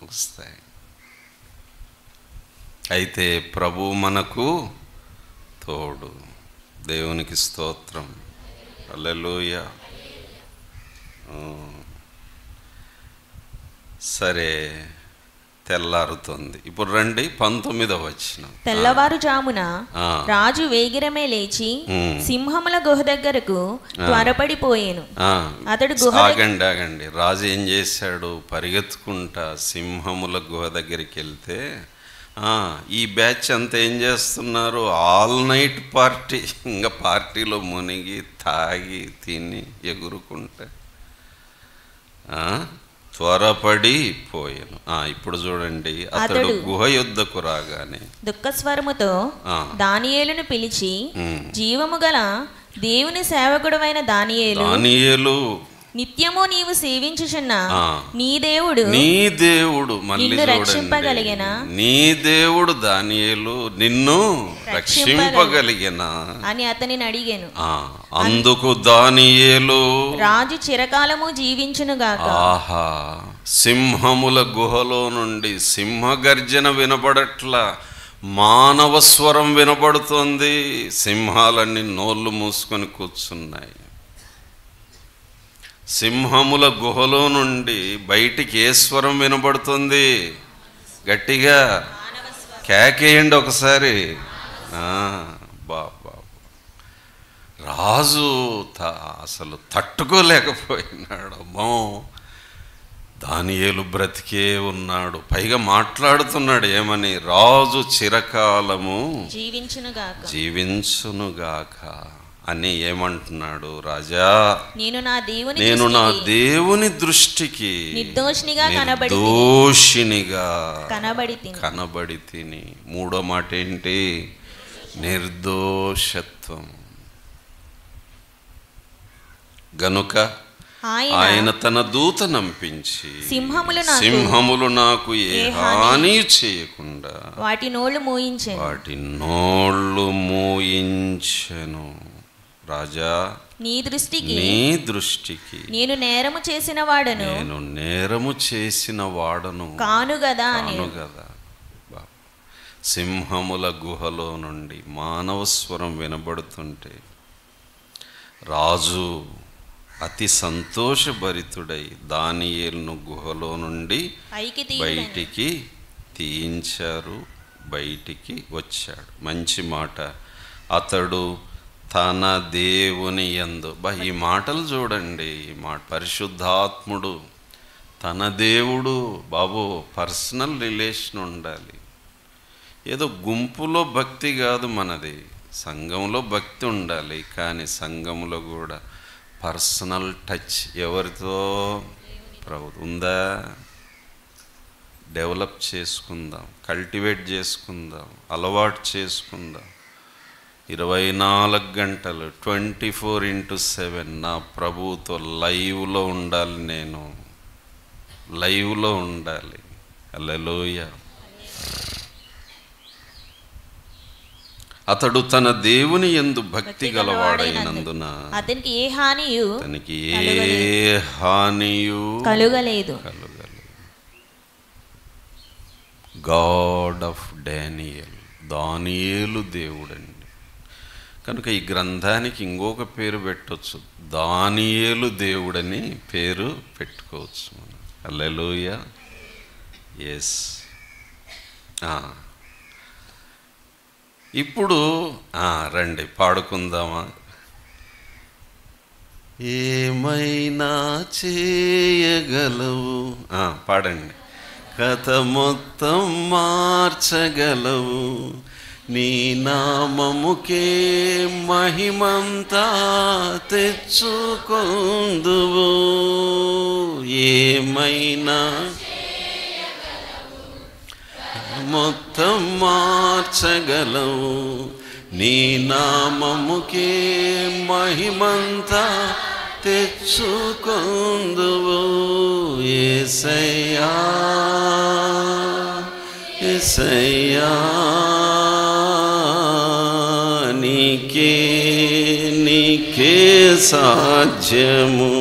వస్తాయి. అయితే ప్రభు మనకు తోడు. దేవునికి స్తోత్రం. హల్లెలూయా. సరే, తెల్లారుతుంది. ఇప్పుడు రండి 19వ వచనం. తెల్లవారుజామున రాజు వేగిరమే లేచి సింహముల గుహ దగ్గరకు త్వరపడిపోయాను. అతడు ఆగండి. రాజు ఏం చేశాడు? పరిగెత్తుకుంటా సింహముల గుహ దగ్గరికి వెళ్తే ఈ బ్యాచ్ అంతా ఏం చేస్తున్నారు? All night party. ఇంకా పార్టీలో మునిగి తాగి తిని ఎగురుకుంటే త్వరపడి పోయాను. ఇప్పుడు చూడండి, అతడు గుహ యొద్దకు రాగానే దుఃఖస్వరముతో దానియేలును పిలిచి, జీవము గల దేవుని సేవకుడైన దానియేలు, నిత్యము నీవు సేవించుచున్న నీ దేవుడు మళ్ళీ రక్షింపగలిగిన నీ దేవుడు దానియేలు నిన్ను రక్షింపగలిగిన అని అతనిని అడిగాను. అందుకు దానియేలు, రాజు చిరకాలము జీవించునుగాక. ఆహా, సింహముల గుహలో నుండి సింహగర్జన వినపడట్లా, మానవ స్వరం వినపడుతోంది. సింహాలన్నీ నోళ్ళు మూసుకొని కూర్చున్నాయి. సింహముల గుహలో నుండి బయటికి ఏ స్వరం వినబడుతుంది? గట్టిగా కేకేయండి ఒకసారి. బాబా, రాజు అసలు తట్టుకోలేకపోయినాడు. అమ్మో, దానియేలు బ్రతికే ఉన్నాడు. పైగా మాట్లాడుతున్నాడు ఏమని? రాజు చిరకాలము జీవించునుగాక అని ఏమంటున్నాడు? రాజా, నేను నా దేవుని దృష్టికి నిర్దోషినిగా కనబడి తిని. మూడో మాట ఏంటి? నిర్దోషత్వం. గనుక ఆయన తన దూత నంపించి సింహములు నాకు ఏ హాని చేయకుండా వాటి నోళ్ళు మూయించెను. రాజా, నీ దృష్టికి నేను నేరము చేసిన వాడను కాను గదా. సింహముల గుహలో నుండి మానవ స్వరం వినబడుతుంటే రాజు అతి సంతోషభరితుడై దానియేలును గుహలో నుండి బయటికి తీయించారు. బయటికి వచ్చాడు. మంచి మాట. అతడు తన దేవుని యందు. ఈ మాటలు చూడండి. ఈ మాట పరిశుద్ధాత్ముడు, తన దేవుడు. బాబు, పర్సనల్ రిలేషన్ ఉండాలి. ఏదో గుంపులో భక్తి కాదు మనది. సంఘంలో భక్తి ఉండాలి, కానీ సంఘంలో కూడా పర్సనల్ టచ్ ఎవరితో ఉందా? డెవలప్ చేసుకుందాం, కల్టివేట్ చేసుకుందాం, అలవాటు చేసుకుందాం. 24 గంటలు 24/7 నా ప్రభువుతో లైవ్లో ఉండాలి. నేను లైవ్లో ఉండాలి. హల్లెలూయా. అతడు తన దేవుని యందు భక్తి గలవాడైనందున అతనికి ఏ హానియు కలుగలేదు. గాడ్ ఆఫ్ డానియేల్, దానియేలు దేవుడండి. కనుక ఈ గ్రంథానికి ఇంకొక పేరు పెట్టవచ్చు, దానియేలు దేవుడని పేరు పెట్టుకోవచ్చు మనం. హల్లెలూయా. ఎస్. ఇప్పుడు రండి పాడుకుందామా? ఏమైనా చేయగలవు, పాడండి. కథ మొత్తం మార్చగలవు, నీ నామముకే మహిమంతా తెచ్చుకొందువు. ఏమైనా మొత్తం మార్చగలవు, నీ నామముకే మహిమంతా తెచ్చుకొందువు. యేసయ్యా, యేసయ్యా, నీకే సాధ్యము.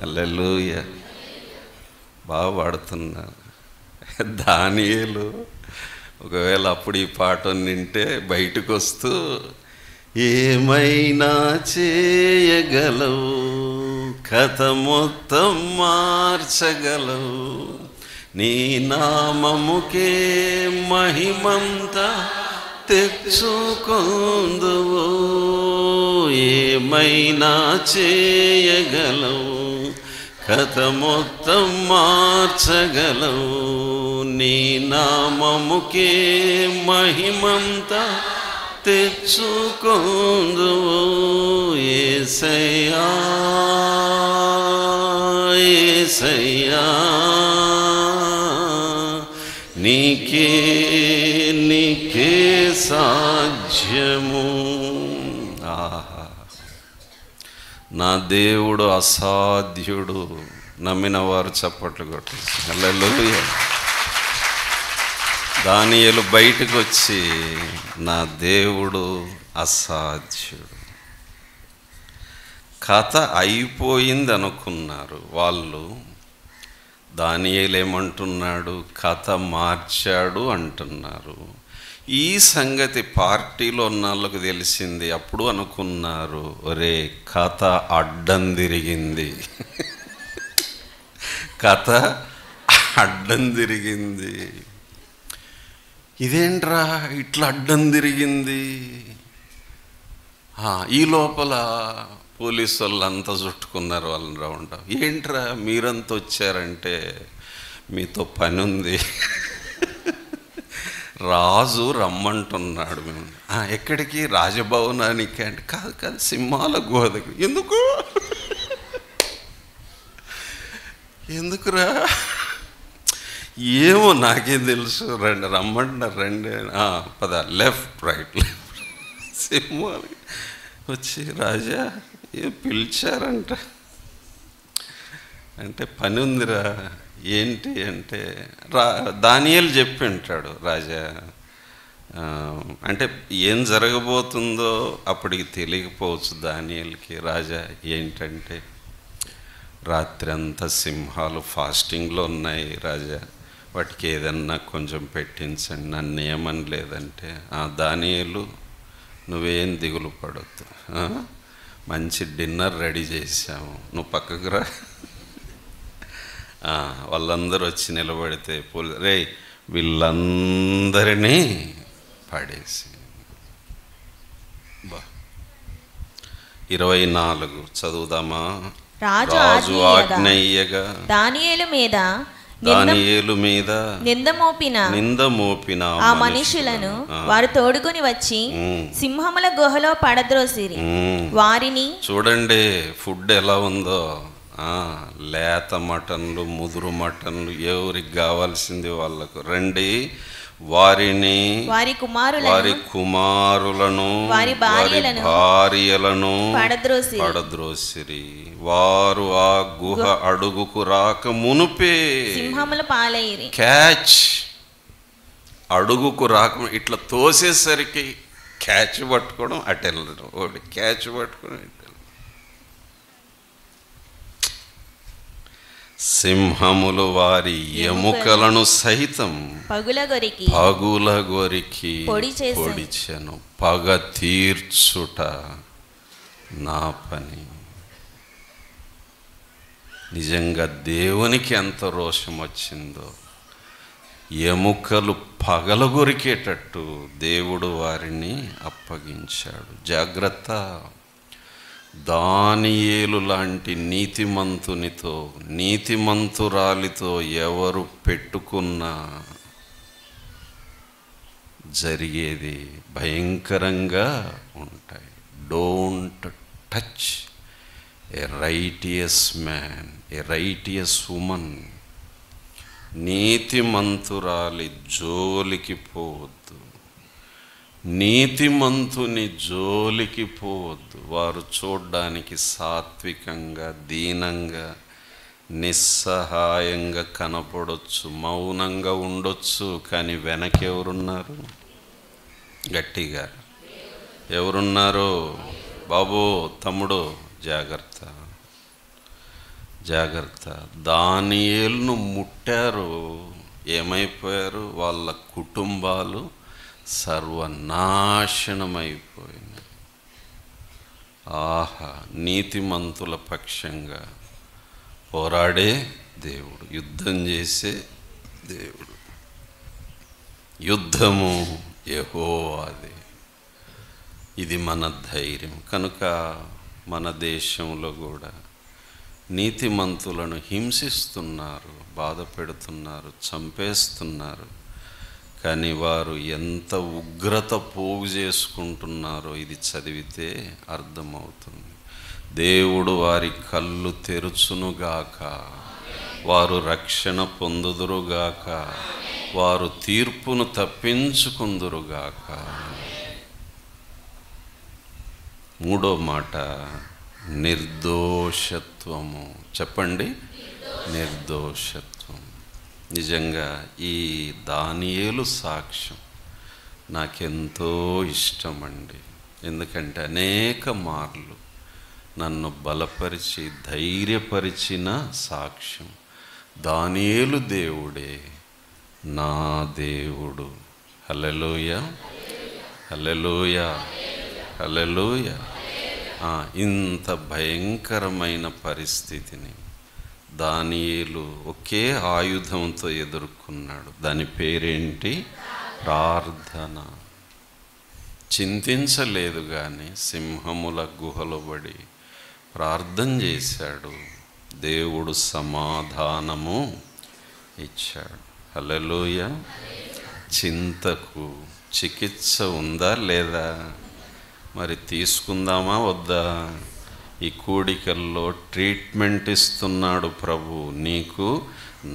హల్లెలూయా. బాగా పాడుతున్నారు. దానియేలు ఒకవేళ అప్పుడు ఈ పాట వింటే బయటకు వస్తూ, ఏమైనా చేయగలవు, కథ మొత్తం మార్చగలవు, నీ నామముకే మహిమంత తెచ్చుకొందువు, ఏమైనా చేయగలవు, కథ మొత్తం మార్చగలవు. నీ నామముకే మహిమంత తెచ్చుకొందువు, యేసయ్యా యేసయ్యా, నీకే నీకే సాధ్యము. ఆహా, నా దేవుడు అసాధ్యుడు. నమ్మిన వారు చప్పట్లు కొట్టేసి హల్లెలూయా. దానియేలు బయటకు వచ్చి నా దేవుడు అసాధ్యుడు. కథ అయిపోయింది అనుకున్నారు వాళ్ళు. దానియేలు ఏమంటున్నాడు? కథ మార్చాడు అంటున్నారు. ఈ సంగతి పార్టీలో ఉన్న వాళ్ళకు తెలిసింది. అప్పుడు అనుకున్నారు, ఒరే కథ అడ్డం తిరిగింది, కథ అడ్డం తిరిగింది. ఇదేంట్రా ఇట్లా అడ్డం తిరిగింది? ఈ లోపల పోలీసు వాళ్ళు అంతా చుట్టుకున్నారు వాళ్ళని రౌండ్. ఏంట్రా మీరంతా వచ్చారంటే, మీతో పని ఉంది, రాజు రమ్మంటున్నాడు. మేము ఎక్కడికి? రాజభవనానికి. అంటే కాదు కాదు, సింహాల గుహ దగ్గర. ఎందుకు? ఎందుకురా? ఏమో నాకేం తెలుసు, రండి రమ్మంటున్నారు, రండి. పద, లెఫ్ట్ రైట్ లెఫ్ట్. సింహాలకి వచ్చి, రాజా ఏం పిలిచారంట అంటే, పని ఉందిరా. ఏంటి అంటే, దానియేలు చెప్పి ఉంటాడు, రాజా అంటే ఏం జరగబోతుందో అప్పటికి తెలియకపోవచ్చు దానియేలుకి. రాజా ఏంటంటే, రాత్రి అంతా సింహాలు ఫాస్టింగ్లో ఉన్నాయి రాజా, వాటికి ఏదన్నా కొంచెం పెట్టించండి, నన్ను ఏమని లేదంటే, దానియేలు నువ్వేం దిగులు పడొద్దు, మంచి డిన్నర్ రెడీ చేసాము, నువ్వు పక్కకు రా. వాళ్ళందరూ వచ్చి నిలబడితే రే వీళ్ళందరినీ పడేసి 24 చదువుదామా? రాజు ఆజ్ఞయ్యగా దానియేలు మీద నింద మోపిన ఆ మనుషులను వారు తోడుకొని వచ్చి సింహముల గుహలో పడద్రోసిరి. వారిని చూడండి, ఫుడ్ ఎలా ఉందో. లేత మటన్లు, ముదురు మటన్లు, ఎవరికి కావాల్సింది వాళ్ళకు. రండి, వారిని, వారి కుమారులను, వారి భార్యలను పడద్రోసిరి. వారు ఆ గుహ అడుగుకు రాక మునుపే సింహముల పాలైరి. క్యాచ్, అడుగుకు రాక ఇట్లా తోసేసరికి క్యాచ్ పట్టుకోవడం, అటు వెళ్ళడం, ఒకటి క్యాచ్ పట్టుకోవడం. సింహములు వారి ఎముకలను సైతం పగులగొరికి పొడిచెను. పగ తీర్చుట నా పని. నిజంగా దేవునికి ఎంత రోషం వచ్చిందో. ఎముకలు పగలగొరికేటట్టు దేవుడు వారిని అప్పగించాడు. జాగ్రత్త, దానియేలు లాంటి నీతిమంతునితో, నీతిమంతురాలితో ఎవరు పెట్టుకున్నా జరిగేది భయంకరంగా ఉంటాయి. Don't touch a righteous man, a righteous woman. నీతిమంతురాలి జోలికి పోవద్దు, నీతిమంతుని జోలికి పోవద్దు. వారు చూడ్డానికి సాత్వికంగా, దీనంగా, నిస్సహాయంగా కనపడొచ్చు, మౌనంగా ఉండొచ్చు, కానీ వెనకెవరున్నారు? గట్టిగా ఎవరున్నారో? బాబు, తమ్ముడు, జాగ్రత్త జాగ్రత్త. దానియేలును ముట్టారు, ఏమైపోయారు? వాళ్ళ కుటుంబాలు సర్వనాశనమైపోయింది. ఆహా, నీతిమంతుల పక్షంగా పోరాడే దేవుడు, యుద్ధం చేసే దేవుడు. యుద్ధము యెహోవాదే. ఇది మన ధైర్యం. కనుక మన దేశంలో కూడా నీతిమంతులను హింసిస్తున్నారు, బాధ పెడుతున్నారు, చంపేస్తున్నారు. కానీ వారు ఎంత ఉగ్రత పోగు చేసుకుంటున్నారో ఇది చదివితే అర్థమవుతుంది. దేవుడు వారి కళ్ళు తెరుచునుగాక, వారు రక్షణ పొందుదురుగాక, వారు తీర్పును తప్పించుకుందురుగాక. మూడో మాట నిర్దోషత్వము. చెప్పండి, నిర్దోషత్వం. నిజంగా ఈ దానియేలు సాక్ష్యం నాకెంతో ఇష్టమండి. ఎందుకంటే అనేక మార్లు నన్ను బలపరిచి ధైర్యపరిచిన సాక్ష్యం. దానియేలు దేవుడే నా దేవుడు. హల్లెలూయా, హల్లెలూయా, హల్లెలూయా. ఇంత భయంకరమైన పరిస్థితిని దానియేలు ఒకే ఆయుధంతో ఎదుర్కొన్నాడు. దాని పేరేంటి? ప్రార్థన. చింతించలేదు, కానీ సింహముల గుహలో పడి ప్రార్థన చేశాడు. దేవుడు సమాధానము ఇచ్చాడు. హల్లెలూయా. చింతకు చికిత్స ఉందా లేదా? మరి తీసుకుందామా వద్దా? ఈ కూడికల్లో ట్రీట్మెంట్ ఇస్తున్నాడు ప్రభు నీకు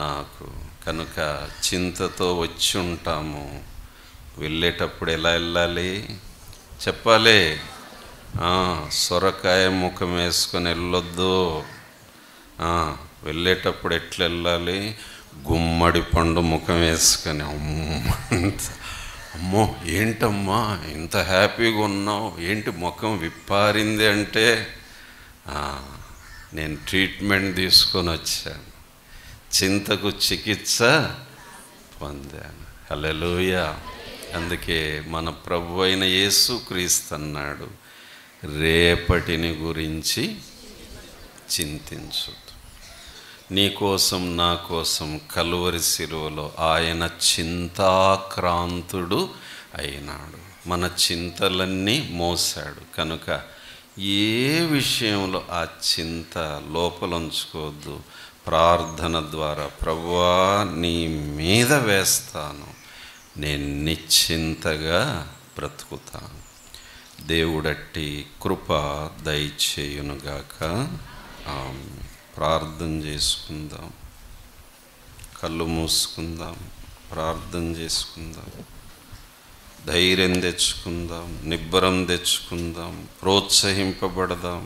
నాకు. కనుక చింతతో వచ్చి ఉంటాము. వెళ్ళేటప్పుడు ఎలా వెళ్ళాలి చెప్పాలి. సొరకాయ ముఖం వేసుకొని వెళ్ళొద్దు. వెళ్ళేటప్పుడు ఎట్లా వెళ్ళాలి? గుమ్మడి పండు ముఖం వేసుకొని. అమ్మో ఏంటమ్మా ఇంత హ్యాపీగా ఉన్నావు, ఏంటి ముఖం విప్పారింది అంటే, నేను ట్రీట్మెంట్ తీసుకొని వచ్చాను, చింతకు చికిత్స పొందాను. హల్లెలూయా. అందుకే మన ప్రభు అయిన యేసుక్రీస్తు అన్నాడు, రేపటిని గురించి చింతించు. నీకోసం నా కోసం కలువరి శిలువలో ఆయన చింతాక్రాంతుడు అయినాడు. మన చింతలన్నీ మోసాడు. కనుక ఏ విషయంలో ఆ చింత లోపలుంచుకోవద్దు. ప్రార్థన ద్వారా ప్రభువా నీ మీద వేస్తాను, నేను నిశ్చింతగా బ్రతుకుతాను. దేవుడట్టి కృప దయచేయునుగాక. ఆమేన్. ప్రార్థన చేసుకుందాం. కళ్ళు మూసుకుందాం, ప్రార్థన చేసుకుందాం. ధైర్యం తెచ్చుకుందాం, నిబ్బరం తెచ్చుకుందాం, ప్రోత్సహింపబడదాం,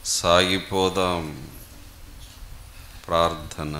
సాగిపోదాం. ప్రార్థన.